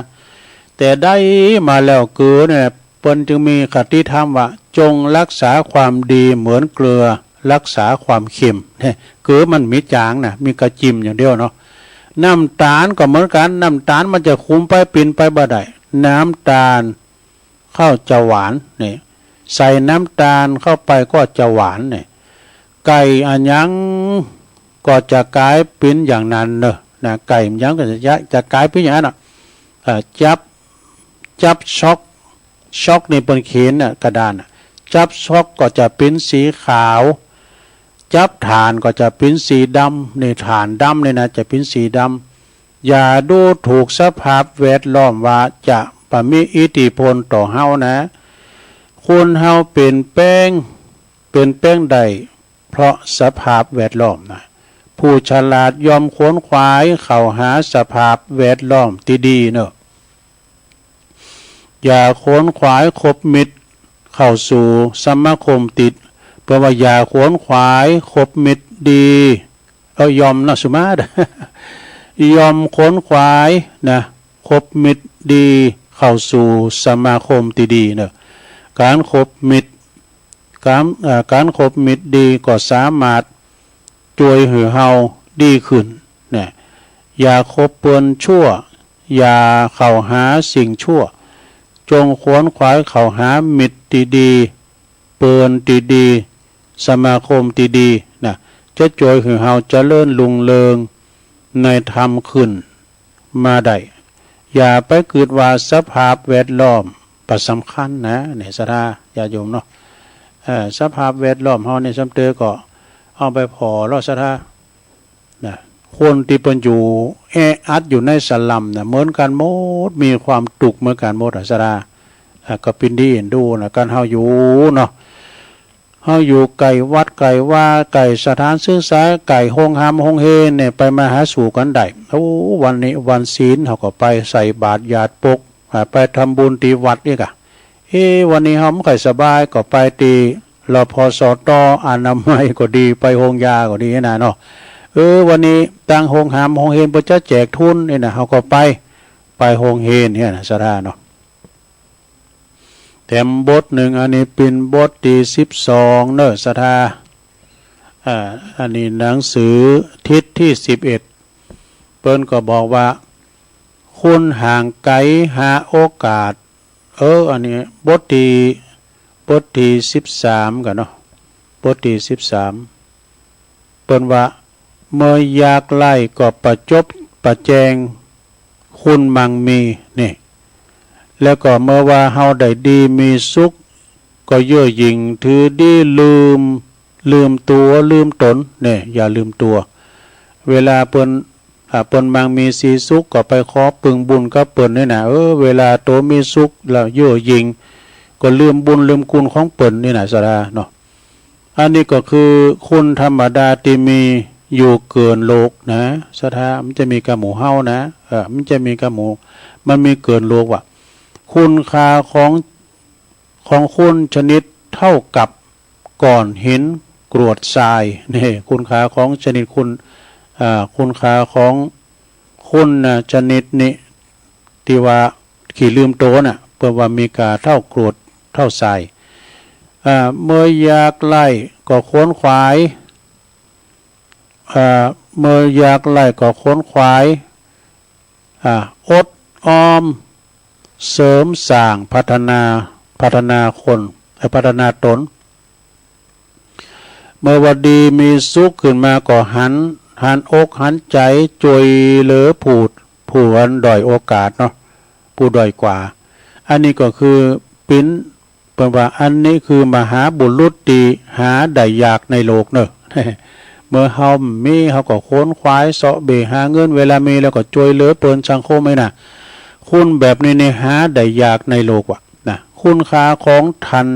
แต่ได้มาแล้วเกลือเนี่ยเปิ้นจึงมีคติธรรมว่าจงรักษาความดีเหมือนเกลือรักษาความเค็มเนี่ยเกลือมันมีจางนะมีกระจิ้มอย่างเดียวเนาะน้ำตาลก็เหมือนกันน้ำตาลมันจะคุมไปปินไปบ่ได้น้ำตาลเข้าจะหวานเนี่ยใส่น้ำตาลเข้าไปก็จะหวานเนี่ยไก่อันยังก็จะกลายเป็นอย่างนั้นเนอะนะไก่ยังก็จะกลายเป็นอย่างนั้นอ่ะจับช็อกนี่เป็นเขียนน่ะกระดานจับช็อกก็จะเป็นสีขาวจับฐานก็จะเป็นสีดำในฐานดำเนี่ยนะจะเป็นสีดำอย่าดูถูกสภาพแวดล้อมว่าจะมีอิทธิพลต่อเฮานะคุณเฮาเป็นแป้งใดเพราะสภาพแวดล้อมนะผู้ฉลาดยอมค้นคว้าเข้าหาสภาพแวดล้อมที่ดีเนอะอย่าค้นคว้าคบมิตรเข้าสู่สมาคมติดเพื่อว่าอย่าค้นคว้าคบมิตรดียอมนะสุมาด ยอมค้นคว้านะคบมิตรดีเข้าสู่สมาคมที่ดีเนอะการคบมิตรการคบมิตรดีก็สามารถช่วยให้เฮาดีขึ้นเนี่ยอย่าคบเปื้อนชั่วอย่าเข้าหาสิ่งชั่วจงขวนขวายเข้าหามิตรดีๆเปื้อนดีๆสมาคมดีๆนะจะช่วยให้เฮาเจริญรุ่งเรืองในธรรมขึ้นมาได้อย่าไปคิดว่าสภาพแวดล้อมประสำคัญนะเนี่ยสถาญาติโยมเนาะสภาพแวดล้อมเฮาในสำเตอก็เอาไปพอแล้วสถานะคนที่เป็นอยู่แออัดอยู่ในสลัมนะเหมือนกันหมดมีความตุกเหมือนกันหมดสถาก็เป็นดีเห็นดูนะการเฮาอยู่เนาะเฮาอยู่ไก่วัดไก่ว่าไก่สถานศึกษาไก่โฮงหามโฮงเฮเนี่ยไปมาหาสู่กันได้วันนี้วันศีลเฮาก็ไปใส่บาตรญาติปกไปทำบุญที่วัดอีกอ่ะวันนี้เฮาไม่ค่อยสบายก็ไปตีรพสตอนามัยก็ดีไปโรงยาก็ดีนะเนาะวันนี้ตั้งโรงหามโรงเฮนเพื่อจะแจกทุนนี่นะเฮาก็ไปโรงเฮนเนี่ยนะสระเนาะแถมบทหนึ่งอันนี้เป็นบทที่12เนอะสถาอันนี้หนังสือทิศที่11เปิ้นก็บอกว่าคุณห่างไกลหาโอกาสอันนี้บทที่13กันเนาะบทที่13เปิ้นว่าเมื่ออยากไล่ก็ประจบประแจงคุณมังมีนี่แล้วก็เมื่อว่าเฮาได้ดีมีสุขก็เย่อหยิ่งถือดีลืมตัวลืมตนเนี่ยอย่าลืมตัวเวลาเปิ้นมังมีสีสุขก็ไปขอปึงบุญก็เปิ้นนี่นะเวลาโตมีสุขแล้วเย่อหยิ่งก็ลืมบุญลืมคุณของเปิ้นนี่นะสระเนาะอันนี้ก็คือคุณธรรมดาที่มีอยู่เกินโลกนะสถามันจะมีกระหมูเฮานะมันจะมีกระหมูมันมีเกินโลกว่ะคุณค่าของคุณชนิดเท่ากับก่อนหินกรวดทรายนี่คุณค่าของชนิดคุณค่าของคุณชนิดนี้ที่ว่าขี่ลืมโตน่ะเพื่อว่ามีกาเท่ากรวดเท่าทรายเมื่ออยากไล่ก็ค้นขวายเมื่ออยากไล่ก็ค้นขวายอดออมเสริมสร้างพัฒนาคนพัฒนาตนเมื่อวันดีมีสุขขึ้นมาก็หันอกหันใจจวยเหลือผู้อันด้อยโอกาสเนาะผู้ด้อยกว่าอันนี้ก็คือเป็นว่าอันนี้คือมหาบุรุษดีหาได้ยากในโลกเนอะ เมื่อเฮามีเฮาก็ค้นคว้าเสาะเบหาเงินเวลามีแล้วก็ช่วยเหลือเปิ้นสังคมไว้น่ะคุณแบบนี้เนี่ยหาได้ยากในโลกว่ะนะคุณค่าของทัน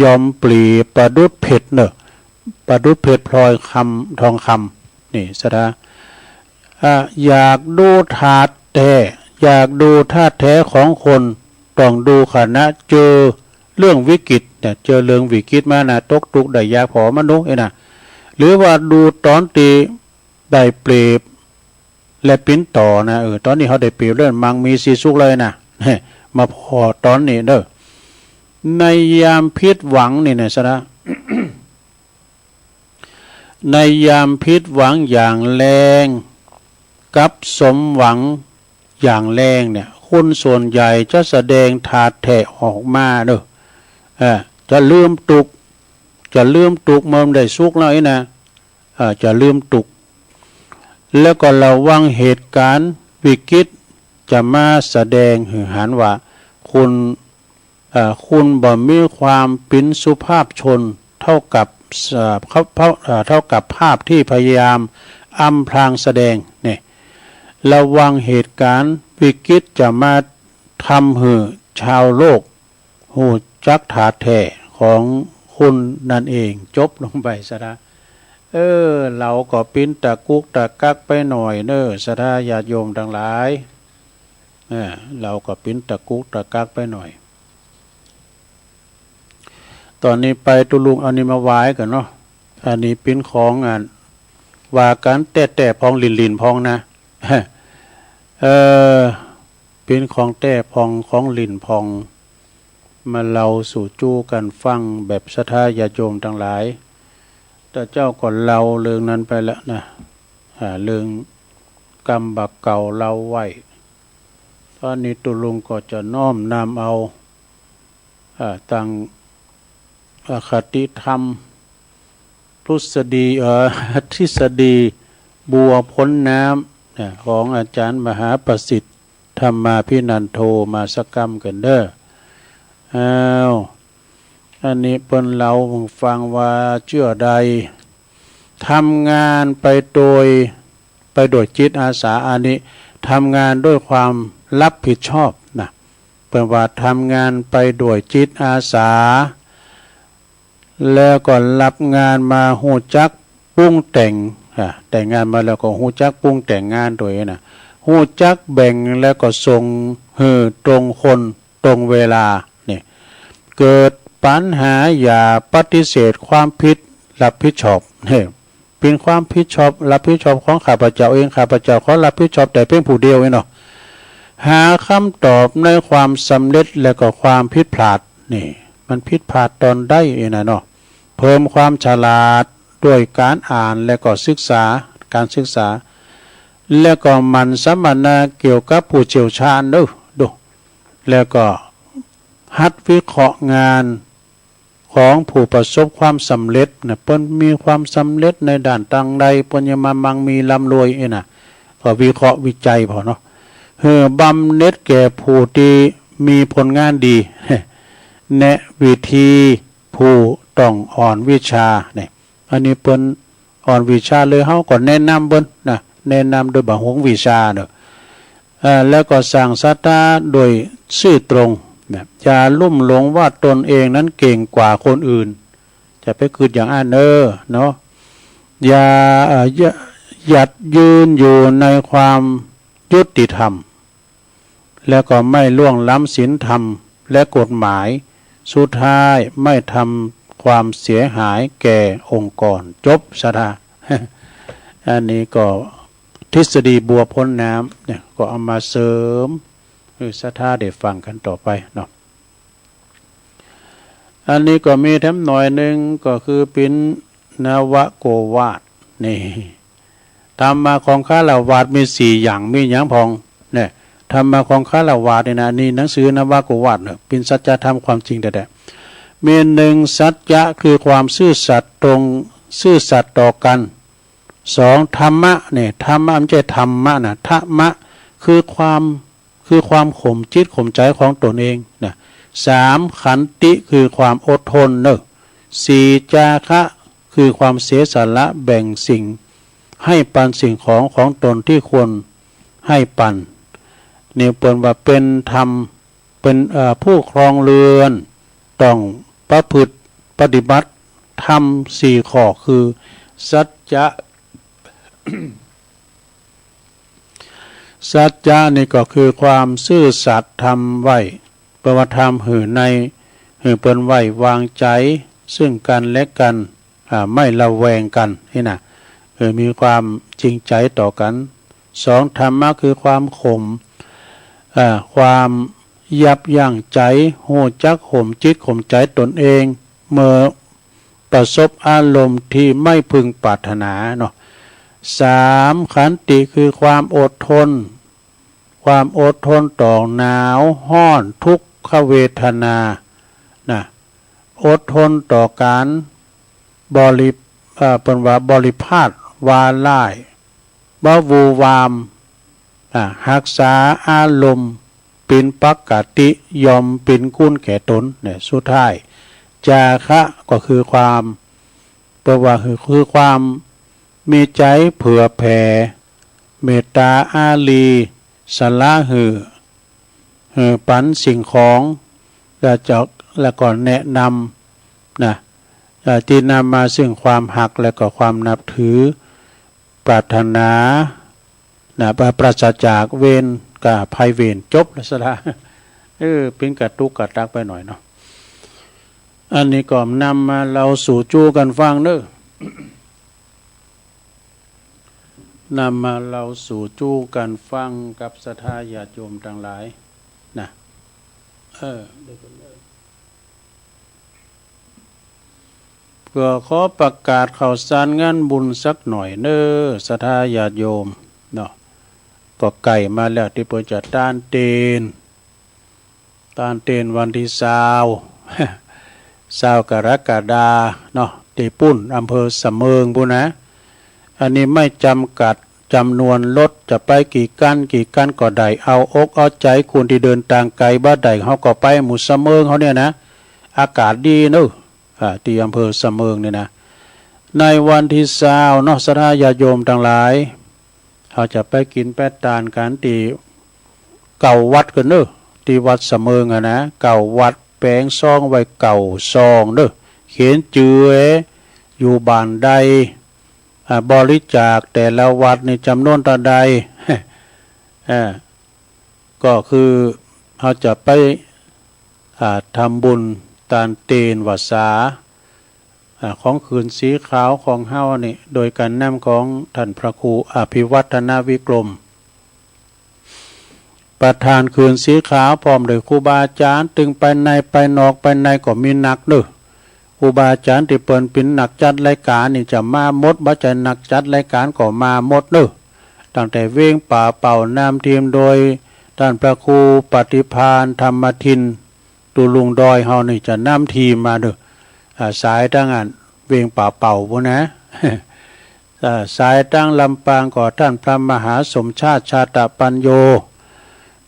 ยอมปลีประดุจเพชรเนอะประดุจเพชรพลอยคำทองคำนี่สะดาอยากดูธาตุแท้อยากดูธาตุแท้ของคนต้องดูขณะเจอเรื่องวิกฤตเนี่ยเจอเรื่องวิกฤตมานะตกทุกข์ได้ยากพอมนุษย์นะหรือว่าดูตอนตีได้เปรียบและปิ้นต่อนะตอนนี้เขาได้เปรียบเรื่องมังมีสีสุกเลยนะมาพอตอนนี้เด้อในยามพิษหวังนี่นะสะ ในยามพิษหวังอย่างแรงกับสมหวังอย่างแรงเนี่ยคนส่วนใหญ่จะแสดงถาดแถะออกมาเด้อจะลืมตุกเมื่อได้สุกแล้วนะจะลืมตุกแล้วก็ระวังเหตุการณ์วิกฤตจะมาแสดงหือหันว่าคุณบ่มีความเป็นสุภาพชนเท่ากับภาพที่พยายามอำพรางแสดงเนี่ยระวังเหตุการณ์วิกฤตจะมาทำให้ชาวโลกหูจักถาแท้ของคุณนั่นเองจบลงไปซะนะเราก็ปิ้นตะกุกตะกักไปหน่อยเนอะสถาญาติโยมทั้งหลายเราก็ปิ้นตะกุกตะกักไปหน่อยตอนนี้ไปตุลุงเอานี้มาไว้กันเนาะอันนี้ปิ้นของว่ากันแต่พองลินพองนะปิ้นของแต่พองของลินพองมาเราสู่จู้กันฟังแบบศรัทธาญาติโยมทั้งหลายแต่เจ้าก่อนเราเรื่องนั้นไปแล้วนะเรื่องกรรมบักเก่าเราไว้ตอนนี้ตุลุงก็จะน้อมนำเอาตั้งคติธรรมทฤษฎีบัวพ้นน้ำของอาจารย์มหาประสิทธิ์ธรรมาภินันโทมาสกรรมกันเด้ออันนี้เปิ้นเราฟังว่าเชื่อใดทำงานไปโดยจิตอาสาอันนี้ทำงานด้วยความรับผิดชอบนะเปิ้นว่าทำงานไปโดยจิตอาสาแล้วก็รับงานมาหูจักปรุงแต่งแต่งงานมาแล้วก็หูจักปรุงแต่งงานตัวเองนะหูจักแบ่งแล้วก็ส่งตรงคนตรงเวลาเนี่ยเกิดปัญหาอย่าปฏิเสธความผิดรับผิดชอบเนี่ยเป็นความผิดชอบรับผิดชอบของข้าพเจ้าเองข้าพเจ้าขอรับผิดชอบแต่เพียงผู้เดียวเนาะหาคำตอบในความสำเร็จและก็ความผิดพลาดนี่มันผิดพลาดตอนได้นะเนาะเพิ่มความฉลาดด้วยการอ่านและก็ศึกษาแล้วก็มันสัมมนาเกี่ยวกับผู้เชี่ยวชาญดูแล้วก็หัดวิเคราะห์งานของผู้ประสบความสำเร็จนะเพิ่นมีความสำเร็จในด้านต่างใดเพิ่นยังมามังมีร่ำรวยนะก็วิเคราะห์วิจัยพอเนาะบำเหน็จแก่ผู้ที่มีผลงานดีแนะวิธีผู้ต้องอ่อนวิชาเนี่ยอันนี้เปิ้นอ่อนวิชาเลยเฮาก็แนะนำเปิ้นนะแนะนำโดยบ่หวงวิชาเด้อแล้วก็สร้างศรัทธาโดยซื่อตรงแบบอย่าลุ่มหลงว่าตนเองนั้นเก่งกว่าคนอื่นจะไปคิดอย่างอันเนาะอย่าหยัดยืนอยู่ในความยุติธรรมแล้วก็ไม่ล่วงล้ำศีลธรรมและกฎหมายสุดท้ายไม่ทำความเสียหายแก่องค์กรจบสถา อันนี้ก็ทฤษฎีบัวพ้นน้ำเนี่ยก็เอามาเสริมศรัทธาได้ฟังกันต่อไปเนาะอันนี้ก็มีแถมหน่อยหนึ่งก็คือเป็นนวโกวาทนี่ธรรมะของฆราวาสมี4อย่างมีอย่างพองเนี่ยธรรมะของฆราวาสเนี่ยนะนี่หนังสือนวโกวาทเนี่ยเป็นสัจธรรมความจริงแต่มี1สัจจะคือความซื่อสัตย์ตรงซื่อสัตย์ต่อกัน2ธรรมะเนี่ยธรรมะไม่ใช่ธรรมะนะธรรมะคือความข่มจิตข่มใจของตนเองนะ3ขันติคือความอดทน4จาคะ คือความเสียสละแบ่งสิ่งให้ปันสิ่งของตนที่ควรให้ปันนี่เปิ่นว่าเป็นธรรมเป็นผู้ครองเรือนต้องประพฤติปฏิบัติธรรมสี่ข้อคือสัจจะ สัจจะนี่ก็คือความซื่อสัตย์ทำไว้ประวัติธรรมหือในหือเปิ้นไว้วางใจซึ่งกันและกันไม่ระแวงกันนี่นะมีความจริงใจต่อกันสองธรรมะคือความข่มความยับยั้งใจโหจักข่มจิตข่มใจตนเองเมื่อประสบอารมณ์ที่ไม่พึงปรารถนาเนาะสามขันติคือความอดทนความอดทนต่อหนาวห้อนทุกขเวทนานะอดทนต่อการเป็นว่าบริพาทวาล่ายบ่วูวามรักษาอารมณ์เป็นปกติยอมเป็นกุ้นแก่ตนเนี่ยสุดท้ายจาคะก็คือความแปลว่าคือความมีใจเผื่อแผ่เมตตาอารีสละหือปันสิ่งของแล้วก็แนะนำนะที่นำมาซึ่งความหักและก็ความนับถือปรารถนานะปราศจากเวรกับภัยเวรจบแล้วสละเป็นกระตุกกระตักไปหน่อยเนาะอันนี้ก็นำมาเราสู่จู้กันฟังเด้อนำมาเราสู่จู้กันฟังกับศรัทธาญาติโยมทั้งหลายนะเพื่อขอประกาศข่าวสารงานบุญสักหน่อยเด้อศรัทธาญาติโยมเนาะก็ไก่มาแล้วที่เพิ่นจะต้านเตนวันที่20กรกฎาเนาะที่ปุ้นอำเภอสะเมิงปุ้นนะอันนี้ไม่จำกัดจำนวนรถจะไปกี่กันก็ได้เอาอกเอาใจคนที่เดินทางไกลบ้านใดเขาก็ไปหมู่สะเมิงเขาเนี่ยนะอากาศดีเนอะที่อำเภอสะเมิงเนี่ยนะในวันที่20เนาะศรัทธาญาติโยมทั้งหลายเขาจะไปกินแป้ตานกันที่เก่าวัดกันเนอะที่วัดสะเมิงนะเก่าวัดแปลงซองไว้เก่าซองเนอะเขียนจื่ออยู่บ้านใดบริจาคแต่ละวัดในจำนวนต่อใด ก็คือเขาจะไปทำบุญตานเตนวัดสาของคืนสีขาวของเฮานี่โดยการนำของท่านพระครูอภิวัฒนาวิกรมประธานคืนสีขาวพร้อมโดยครูบาอาจารย์ตึงไปในไปนอกไปในก็มีนักเด้อครูบาอาจารย์ที่เปิ้นเป็นนักจัดรายการนี่จะมาหมดบ่ใจนักจัดรายการก็มาหมดเด้อตั้งแต่เว้งป่าเป่านำทีมโดยท่านพระครูปฏิภาณธรรมทินตุลุงดอยเฮานี่จะนำทีมมาเด้อสายตั้งอันเว้งป่าเป่าพุ่นนะ สายตั้งลำปางก็ท่านพระมหาสมชาติชาตปัญโย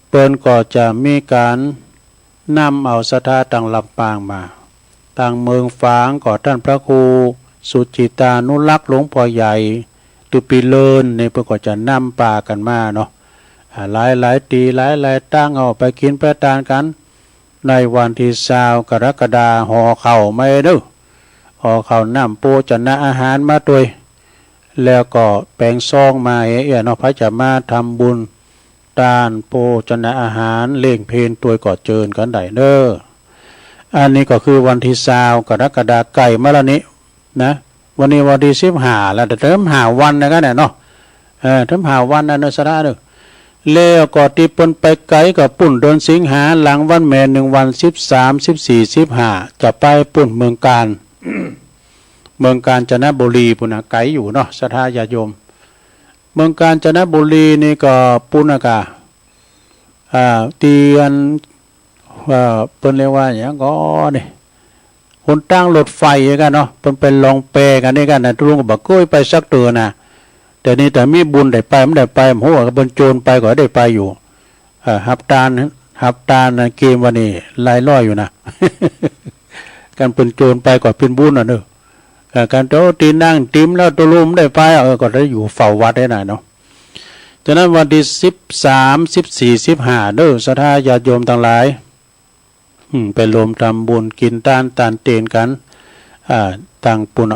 เปิ้นก็จะมีการนำเอาศรัทธาตั้งลำปางมาต่างเมืองฝางก็ท่านพระครูสุจิตานุรักษ์หลวงพ่อใหญ่ตุปีเลินนี่เพิ่นก็จะนำป่ากันมาเนาะหลายตีหลายตั้งเอาไปกินไปทานกันในวันที่20กรกฎาคมห่อข้าวไม่เด้อห่อข้าวน้ำโปจนะอาหารมาด้วยแล้วก็แปลงซองมาเนาะพระจะมาทำบุญตานโปจนะอาหารเล่งเพลตัวก็เจิญกันได้เด้ออันนี้ก็คือวันที่20กรกฎาคมไก่มาแล้วนี้นะวันนี้วันที่15แล้วเติม5วันนะกันเนาะเติม5วันนะเนาะสระเด้อแล้วก็ที่เปิ้นไปไกลกับปุ่นเดือนสิงหาหลังวันแม่1วัน13 14 15จะไปปุ่นเมืองการ เมืองกาญจนบุรีปุณไกลอยู่เนาะศรัทธาญาติโยมเมืองกาญจนบุรีนี่ก็ปุณกะเตียนเปิ้นเรียกว่าอย่างก็นี่หนตั้งรถไฟกันเนาะเปิ้นเป็นลองแปรกันนี่กันนะทุกคนก็บอกก้อยไปสักตัวนะแต่นี่แต่มีบุญได้ไปไม่ได้ไปโหก็เป็นโจรไปก็ได้ไปอยู่หับตาลเกมวันนี้ลายล้อยอยู่นะ การเป็นโจรไปก็เป็นบุญน่ะเด้อ การโตตีนั่งติมแล้วตุลุมได้ไปก็ได้อยู่เฝ้าวัดได้หน่อยเนาะฉะนั้นวันที่13 14 15เด้อศรัทธาญาติโยมทั้งหลายไปรวมทำบุญกินตานเตียนกันต่างปุณ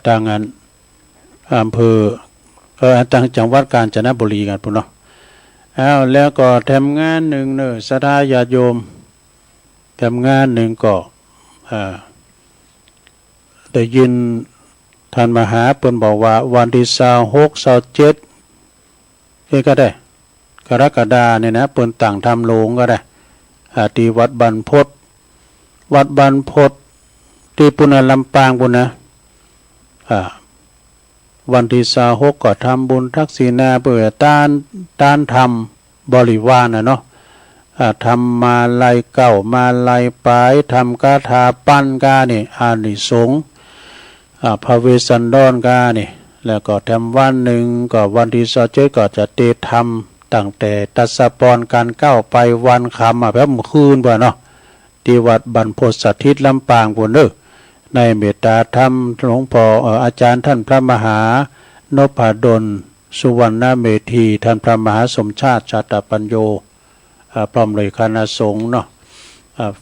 ต่างงานอำเภอต่างจังหวัดกาญจนบุรีกันปุณเนาะแล้วก็ทำงานหนึ่งเนอะศรัทธาญาติโยมทำงานหนึ่งก็ได้ยินท่านมหาเปิ้นบอกว่าวันที่26 27นี่ก็ได้กรกฎาเนี่ยนะเปิ้นต่างทำโรงก็ได้ที่วัดบรรพตที่ปุณลำปางปุณนะวันที่26ก็ทำบุญทักษิณาเพื่อต้านทำบริวารเนาะทำมาลายเก่ามาลายปลายทำกาถาปั้นกานี่อานิสงส์พระเวสสันดรกานี่แล้วก็ทำวันหนึ่งก็วันที่27ก็จะเตทำตั้งแต่ตัสปรการเก้าไปวันคำแบบเมื่อคืนป่ะเนาะที่วัดบรรพตสถิตลำปางปุ่นเด้อในเมตตาธรรมหลวงพ่ออาจารย์ท่านพระมหานพดลสุวรรณเมธีท่านพระมหาสมชาติชาตปัญโยพร้อมเลยคณะสงฆ์เนาะ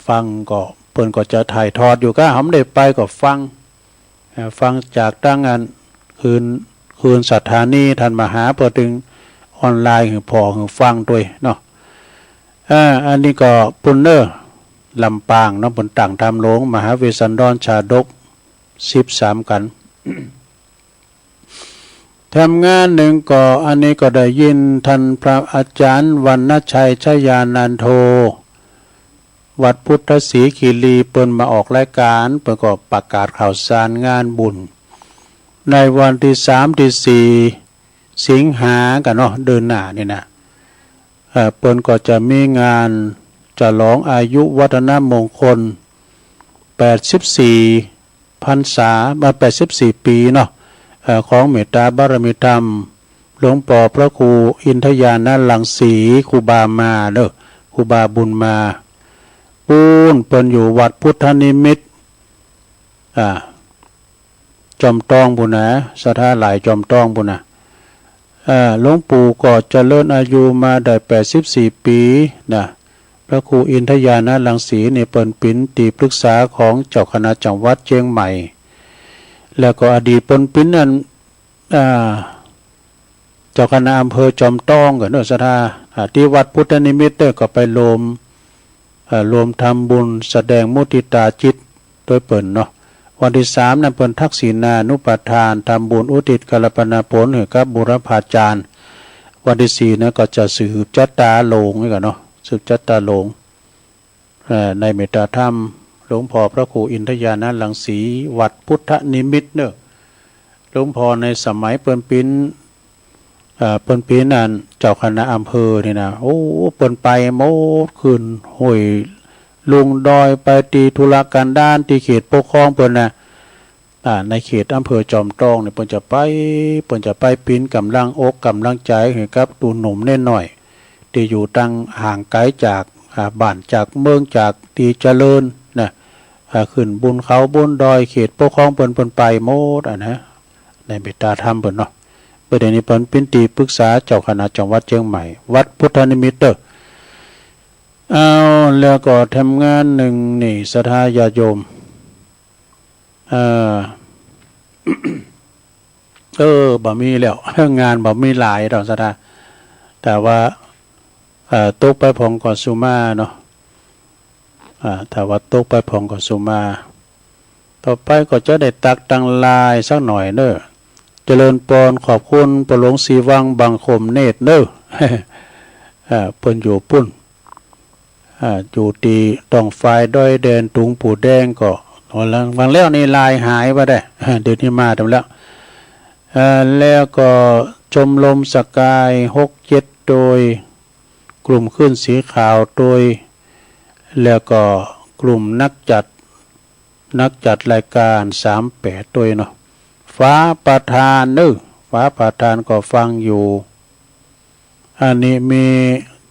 ฟังก็เพิ่นก็จะถ่ายทอดอยู่ก็หำได้ไปก็ฟังจากตั้งงานคืนสถานีท่านมหาเปิดถึงออนไลน์คือพอคือฟังด้วยเนาะอันนี้ก็ปุณเนอร์ลำปางเนาะบนต่างทำโลงมหาเวสสันดรชาดก13กัน ทำงานหนึ่งก็อันนี้ก็ได้ยินท่านพระอาจารย์วรรณชัยชยานันโทวัดพุทธศรีคีรีเปิ้นมาออกรายการเปิ้นก็ประกาศข่าวสารงานบุญในวันที่3ที่4สิงหากันเนาะเดือนหน้านี่นะเปิ้นก็จะมีงานฉลองอายุวัฒนมงคล84พรรษามา84ปีเนาะของเมตตาบารมีธรรมหลวงปู่พระครูอินทยานะลังสีครูบามาเด้อครูบาบุญมาปูนเปิ้นอยู่วัดพุทธนิมิตรจอมตองบุญนะศรัทธาหลายจอมตองบุญนะหลวงปู่ก็เจริญอายุมาได้84ปีนะพระครูอินทยานะลังสีเนี่ยเปิ้นเป็นที่ปรึกษาของเจ้าคณะจังหวัดเชียงใหม่แล้วก็อดีตเปิ้นเป็นนั้นเจ้าคณะอำเภอจอมตองก็เนาะศรัทธาที่วัดพุทธนิมิตรก็ไปรวมทำบุญแสดงมุทิตาจิตโดยเปิ้นเนาะวันที่3นั้นเปิ้นทักษิณานุปทานทำบุญอุทิศกัลปนาผลให้กับบุรพาจารย์วันที่4นั้นก็จะสืบจัตตาโลงนี่กันเนาะสืบจัตตาโลงในเมตตาธรรมหลวงพ่อพระครูอินทยานะลังสีวัดพุทธนิมิตรเนอะหลวงพ่อในสมัยเปิ้นปิ้นนั่นเจ้าคณะอำเภอนี่นะโอ้เปิ้นไปโมดขึ้นห้วยลุงดอยไปตีธุรการด้านที่เขตปกครองเปิ้นนะในเขตอำเภอจอมทองเนี่ยเปิ้นจะไปปิ้นกำลังอกกำลังใจให้กับตูหนุ่มเน่นหน่อยที่อยู่ตั้งห่างไกลจากบ้านจากเมืองจากตีเจริญนะขึ้นบุญเขาบุญดอยเขตปกครองเปิ้นไปโมดนะในเมตตาธรรมเปิ้นเนาะประเด็นนี้เปิ้นเป็นที่ปรึกษาเจ้าคณะจังหวัดเชียงใหม่วัดพุทธนิมิตรแล้วก็ทำงานหนึ่งนี่ศรัทธาญาติโยมบ่มีแล้วงานบ่มีหลายดอกศรัทธาแต่ว่าตกไปพองก่อนสุมาเนาะถ้าว่าตกไปพองก่อนสุมาต่อไปก็จะได้ตักตังลายสักหน่อยเด้อเจริญปอนขอบคุณประหลวงศรีวังบางคมเนตรเด้อเพิ่นอยู่ปุ่นอยู่ตีต้องไฟด้อยแดนตุงปู่แดงก็วังแล้วนี่ลายหายไปได้เดี๋ยวนี้มาทำแล้วแล้วก็ชมลมสกาย6-7โดยกลุ่มขึ้นสีขาวโดยแล้วก็กลุ่มนักจัดรายการ38โดยเนาะฟ้าประธานฟ้าประธานก็ฟังอยู่อันนี้มี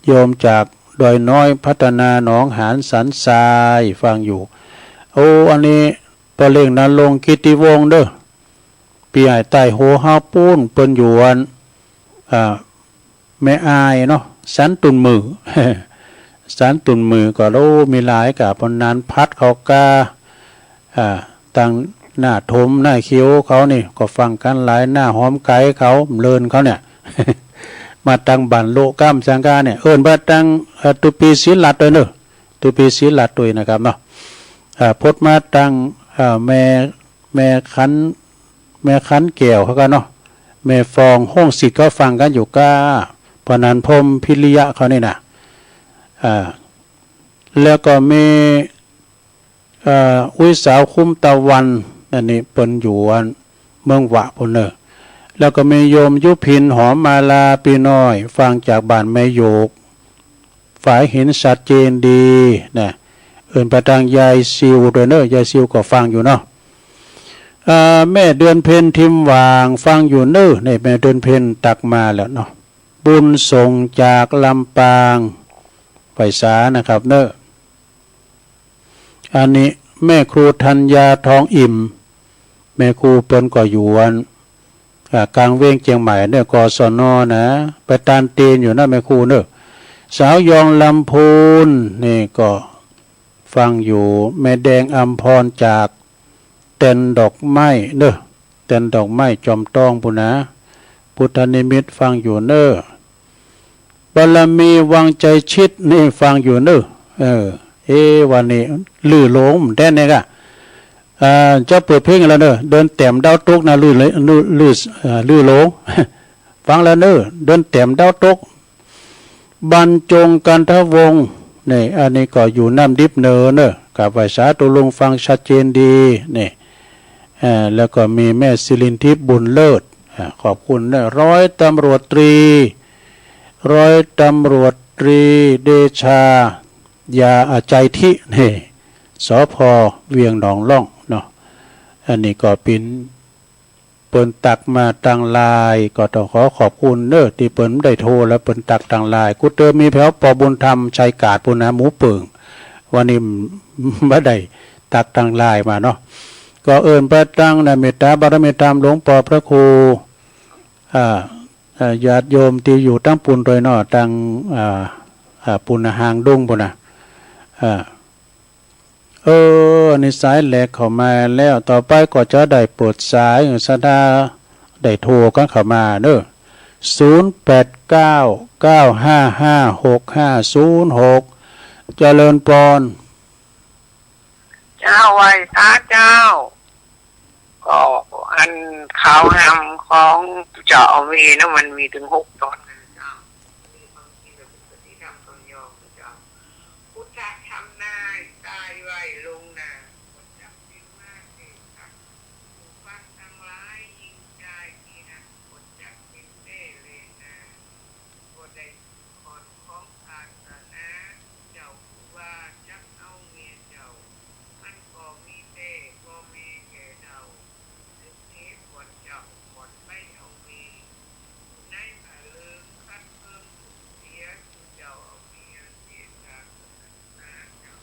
โยมจากดอยน้อยพัฒนาหนองหานสันทรายฟังอยู่อันนี้ปะเล่งนั้นลงกิติวงศ์ ปีไอ้ใต้โหเฮาปูนเปิ้นอยู่อันแม่อายเนาะสันตุนมือ สันตุนมือก็โลมีหลายกับปนนั้นพัดเขากาตั้งหน้าทมหน้าคิ้วเขานี่ก็ฟังกันหลายหน้าหอมไก่เขาเลินเขาเนี่ย มาตั้งบันโลก้ามสังกาเนี่ยเอิ้นว่าตั้งตุปีศิลัดด้วยเนอะตุปีศิลัดด้วยนะครับเนาะพดมาตั้งแม่คันแก้วเขากันเนาะแม่ฟองห้องสิทธิ์ก็ฟังกันอยู่ก้าปนันพรมพิริยะเขานี่นะแล้วก็มีอุ้ยสาวคุ้มตะวันอันนี้เปิ้นอยู่เมืองวะพุ่นเนอแล้วก็มีโยมยุพินหอมมาลาปีน้อยฟังจากบ้านแม่โยกฝ่ายเห็นชัดเจนดีนะเอิ้นประทางยายซิวด้วยเนอะยายซิวก็ฟังอยู่เนาะแม่เดือนเพ็ญทิมวางฟังอยู่เนอะในแม่เดือนเพ็ญตักมาแล้วเนาะบุญส่งจากลำปางไปสานะครับเนอะอันนี้แม่ครูธัญญาทองอิ่มแม่ครูเปิ้นก็อยู่กลางเวียงเชียงใหม่เนี่ยกศนนะไปตานเตีนอยู่นะแม่ครูเนอะสาวยองลำพูนนี่ก็ฟังอยู่แม่แดงอัมพรจากเต็นดอกไม้เนอะเต็นดอกไม้จอมต้องปุนะพุทธนิมิตฟังอยู่เนอะบารมีวังใจชิดนี่ฟังอยู่เนอะวันนี้ลื่อหลงแน่เนี่ยกะจะเปิดเพลงแล้วเนอะเดินแต้มดาวตกนะลื่อหลง ฟังแล้วเนอะเดินแต้มดาวตกบรรจงกันทวงศ์นี่อันนี้ก็อยู่น้ำดิบเนอะกับไวสาตุลุงฟังชัดเจนดีนี่แล้วก็มีแม่ศิรินทิพย์บุญเลิศขอบคุณนะร้อยตำรวจตรีเดชายาใจทินี่สพเวียงหนองล่องเนาะอันนี้ก็เป็นเปิ้นตักมาทางไลน์ก็ต้องขอบคุณเนอะที่เปิ้นได้โทรแล้วเปิ้นตักทางไลน์กูเตอมีแผวปอบุญธรรมชัยกาดปุณนะหมูเปิงวันนี้บ่ได้ตักทางไลน์มาเนาะก็เอิ้นพระตั้งนะเมตตาบารมีธรรมหลวงพ่อพระครูญาติโยมที่อยู่ตั้งปุนโดยเนาะตั้งปุณหางดุงปุณนะนี่สายแหลกเข้ามาแล้วต่อไปก็จะได้โปรดสายสดาได้โทรกันเข้ามาเด้อ0899556506เจริญพรเจ้าไว้พระเจ้าก็อันข่าวหำของเจ้ามีนะมันมีถึง6 ตอนนะเจ้ามีบางทีแบบปฏิธรรมตนยอมเจ้าพุทธะทำนายตายไว้ลงนาคนจับยิ่งมากเด็กครับผู้ฟังทั้งหลายยิ่งใจที่นะคนจับยิ่งได้เลยนะก็ได้คนของศาสนาเจ้าว่าจักเอาเมียเจ้ามันก็มีแต่ก็มีแก่เจ้าถึงเทพคนเจ้าคนไม่เอามีในมาลืมคัดเพิ่มเสียเจ้าเอาเมียเสียศาสนาเจ้า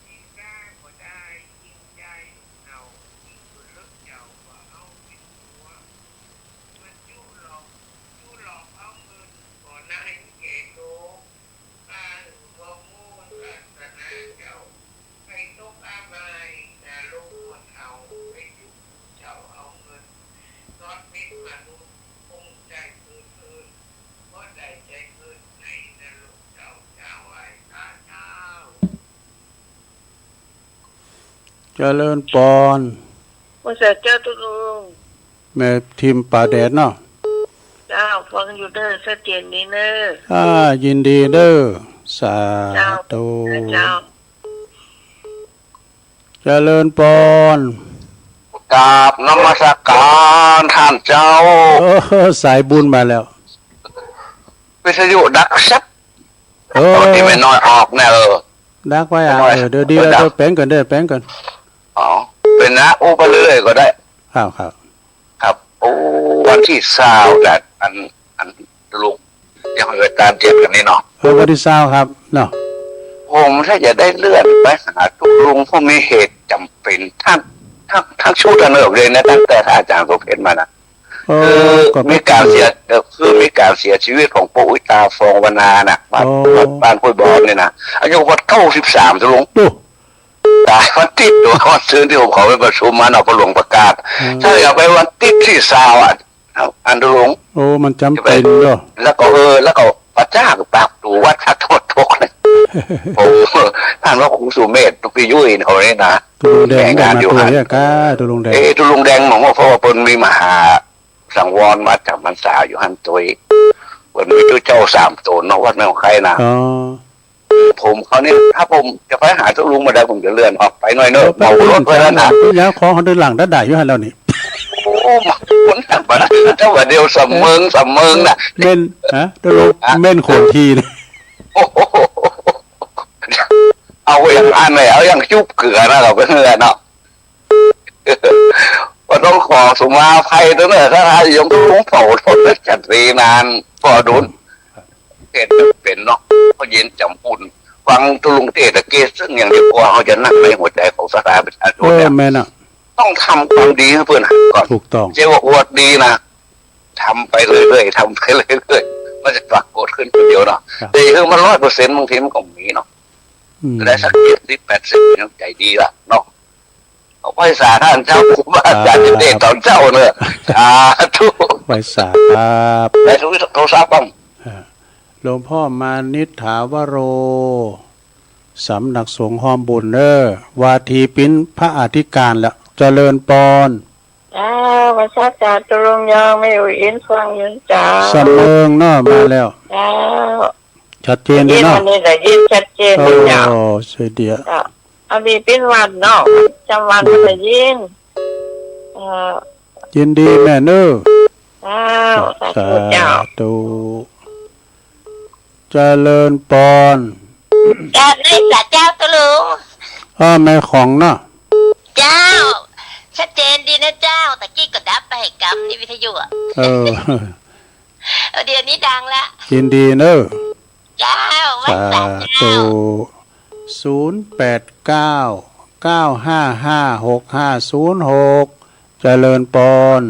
ยิ่งได้ก็ได้ยิ่งใจเรายิ่งสุดลึกเจ้าว่าเอาเป็นหัวมันจู่หลอกเอาเงินก่อนหน้าให้แก่โตการบ่มูลศาสนาเจ้าไปตกอาบายแต่ลูกคนเอาไปอยู่เจ้าเอาเงินนอดมิตรมนุษย์คงใจคืนเพราะได้ใจคืนในนรกเจ้าไว้ตาเจ้า เจริญพร ว่าเสร็จเจ้าตุลุง แม่ทีมป่าแดดเนาะ เจ้าฟังอยู่เด้อชัดเจนนี้เนอะ ยินดีเด้อสา เจ้า ธุ เจ้า เจริญพร กราบนมัสการท่านเจ้า สายบุญมาแล้ว วิทยุดักซับ โอ้ ที่ไม่น้อยออกเนี่ย ดักไว้เดี๋ยวดีแล้วเดี๋ยวแป้งก่อนอ๋อเป็นนะอู้ไปเรื่อยก็ได้ ครับ ครับโอ้วันที่20แต่อันลุงยังไม่ไปตามเจ็บกันนี่เนาะ วันที่20ครับเนาะ ผมถ้าจะได้เลื่อนไปหาทุกลุงเพราะมีเหตุจำเป็นท่าน ทั้งชุดอันเนิบเลยนะตั้งแต่ท่านอาจารย์ประเภทมานะ โอ้ คือมีการเสียมีการเสียชีวิตของปู่อุตาฟองวนาน่ะบ้านคุยบอลเนี่ยนะอายุวัด93จะลง ดู ตายวันติดตัววันซื้อที่ผมขอไปประชุมมาเนาะพระหลวงประกาศถ้าอยากไปวันติดที่ซาวอ่ะอันดุลง โอ้มันจำเป็นเนาะ แล้วก็แล้วก็พระเจ้าปากดูวัดพระโทษทกเลยผมท่านว่าคงสุเมธตุปียุ่ยเขาเนี่ยนะ ตุลุงแดงมาตัวเนี่ยก้าตุลุงแดง ตุลุงแดงมองว่าเพราะว่าเพิ่นมีมหาสังวรมาจากพรรษาอยู่หันตัวเพิ่นมีเจ้า3 ตนเนาะวัดแม่ของใครนะ อ๋อ ผมเขาเนี่ยถ้าผมจะไปหาตุลุงมาได้ผมจะเลื่อนออกไปหน่อยเนอะเมารถไปแล้วนะ แล้วของเขาเดินหลังด้านด่ายอยู่หันแล้วนี่ โอ้มันทำมาได้เจ้าว่าเดียวสำเมิงน่ะ เม่นฮะตุลุงเม่นโขนทีนะ โอ้โหเอาอย่างอันไหนเอาอย่างจุ๊บเกลือนะเราเป็นเงินเนาะก็ต้องขอสมาภัยตัวเนอะถ้าทายงต้องเผาทนจัดรีนานพอดุนเทศเป็นเนาะเขาเย็นจำปุ่นฟังตุลุงเทศเกศซึ่งอย่างเดียวกว่าเขาจะนั่งในหัวใจของสถาประชาชนเนี่ย แม่น่ะ ต้องทำความดีให้เพื่อนก่อน ถูกต้อง เจ้าว่าอวดดีนะทำไปเรื่อยๆทำไปเรื่อยๆมันจะปรากฏขึ้นคนเดียวเนาะแต่คือมัน100%บางทีมันก็มีเนาะได้สัก70-80ยังใจดีละเนาะเอาไว้สาท่านเจ้าครูบาอาจารย์เด็กตอนเจ้าเนอะทุก ไว้สาครับ ได้ทุกโทรศัพท์บ้าง หลวงพ่อมานิษฐาวโรสำนักสงฆ์หอมบุญเนอวาทีปิ้นพระอธิการแล้วเจริญปอน มาชาจาตรงยองไม่อยู่อินฟังยืนจ้า สำเริงเนาะมาแล้ว จ้า ชัดเจนเล ยิ ย น เนาะ วันนี้แต่ยินชัดเจน โอ้ เลยจ้า สวยเดียว อันนี้เป็นวันเนาะจำวันมันจะยินยินดีแม่เนอ สาธุเจ้า ธุเจริญปอน จ้าได้สาเจ้าตะลุง แม่ของเนาะ เจ้า ชัดเจนดีนะเจ้าตะกี้ก็ดับไปให้กรรมที่วิทยุอ่ะ เดี๋ยวนี้ดังละ ยินดีเนอ เจ้าวัด สา สา ธุ เจ้า 0899956506เจริญปอน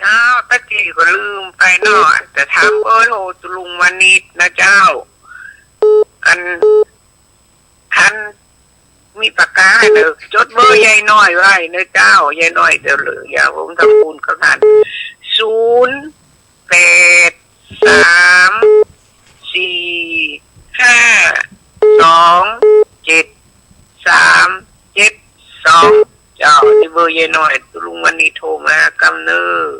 เจ้าตะกี้ก็ลืมไปเนาะแต่ทำโทรตุลุงวันนี้นะเจ้า อันท่านมีปากกาเด้อจดเบอร์ยายน้อยไว้เนอะเจ้ายายน้อยเดี๋ยวเลยอย่าผมทำบุญกับท่าน083452732เจ้าที่เบอร์ยายน้อยตุลุงวันนี้โทรมากำเนิด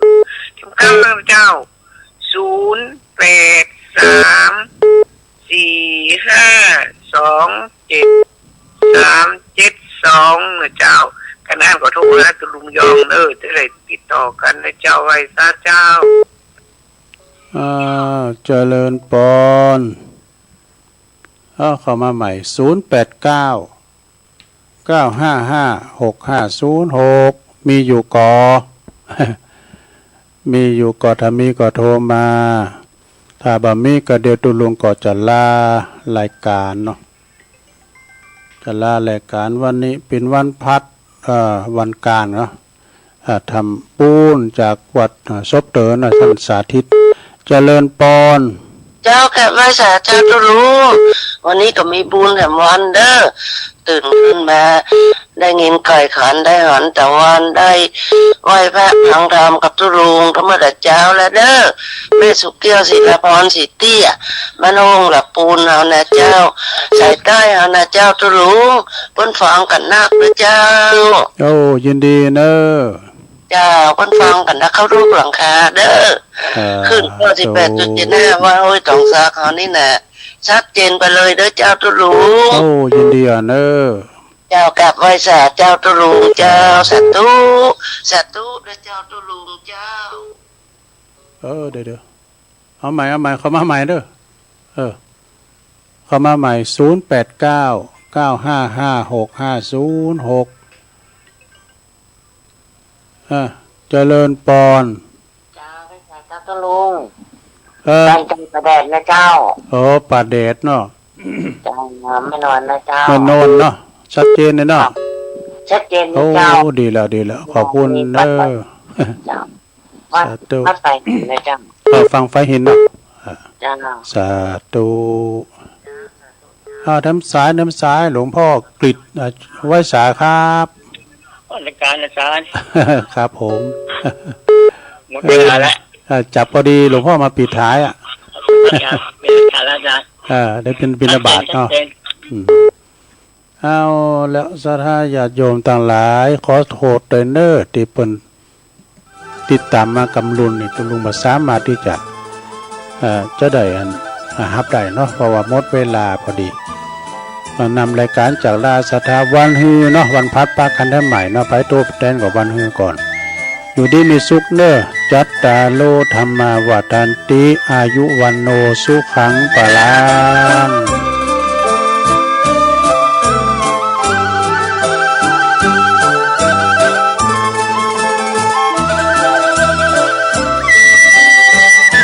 ทำกำเนิดเจ้า083452732นะเจ้าขณะก็โทรนะตุลุงยองจะได้ติดต่อกันนะเจ้าไว้ซะเจ้า เจริญปอนเข้ามาใหม่0899556506มีอยู่กอ มีอยู่กอถ้ามีก็โทรมาถ้าบ่มีก็เดี๋ยวตุลุงก็จะลารายการเนาะจะลารายการวันนี้เป็นวันพัดวันการเนาะทำปูนจากวัดซบเตอนะท่านสาธิตเจริญปอน เจ้าแก่ไม่สาเจ้าจะรู้วันนี้ก็มีบุญแถมวันเด้อตื่นขึ้นมาได้เงินไก่ขันได้หันแต่วันได้ไหว้พระพังธรรมกับตุลุงธรรมดาเจ้าแล้วเด้อแม่สุเกียวศิลปรสิเตี้ยมานงหลับปูนเอานะเจ้าใส่ใต้เอานะเจ้าตุลุงเปิ้นฟังกันนักนะเจ้า โอ้ยินดีเนอะ เจ้าเปิ้นฟังกันนะเข้ารูปหลังคาเด้อขึ้นก็18.75ว่าโอ้ยตองสาขานี่แหละชัดเจนไปเลยเด้อเจ้าตุลุง โอ้ยินดีเนอะ เจ้ากลับไหว้สาเจ้าตุลุงเจ้าสาธุสาธุเด้อเจ้าตุลุงเจ้า เดี๋ยวเอาใหม่เข้ามาใหม่เด้อเข้ามาใหม่0899556506เจริญปอน เจ้าไหว้สาเจ้าตุลุง ตั้ ตั้งใจประแดดนะเจ้า ป่าเดชเนาะ เจ้าไม่นอนนะเจ้า ไม่นอนเนาะชัดเจนเลยเนาะ ชัดเจน โอ้ นะเจ้า ดีแล้วดีแล้วขอบคุณเด้อ เจ้าวัด สาธุ วัดไปนะเจ้า ฟังไฟหินเนาะ เจ้า สาธุน้ำสายหลวงพ่อกฤษไว้สาครับ ราชการอาจารย์ ครับผม หมดเวลาแล้ว จับพอดีหลวงพ่อมาปิดท้ายอ่ะ เป็นอาจารย์ ได้เป็นบิณฑบาตเนาะเอาแล้วสาธาญาติโยมต่างหลายขอโทษเตเนอร์ที่เปิ่นติดตามมากำลุนนี่ตุลุงมาสามารถที่จะได้ฮับได้เนาะเพราะว่าหมดเวลาพอดีมานำรายการจากราชธาวันฮือเนาะวันพัดปาคันท่านใหม่เนาะไปตัวแทนกับวันฮือก่อนอยู่ดีมีสุขเนอจัตตาโลธรรมาวัฏันติอายุวันโนสุขังปะลัง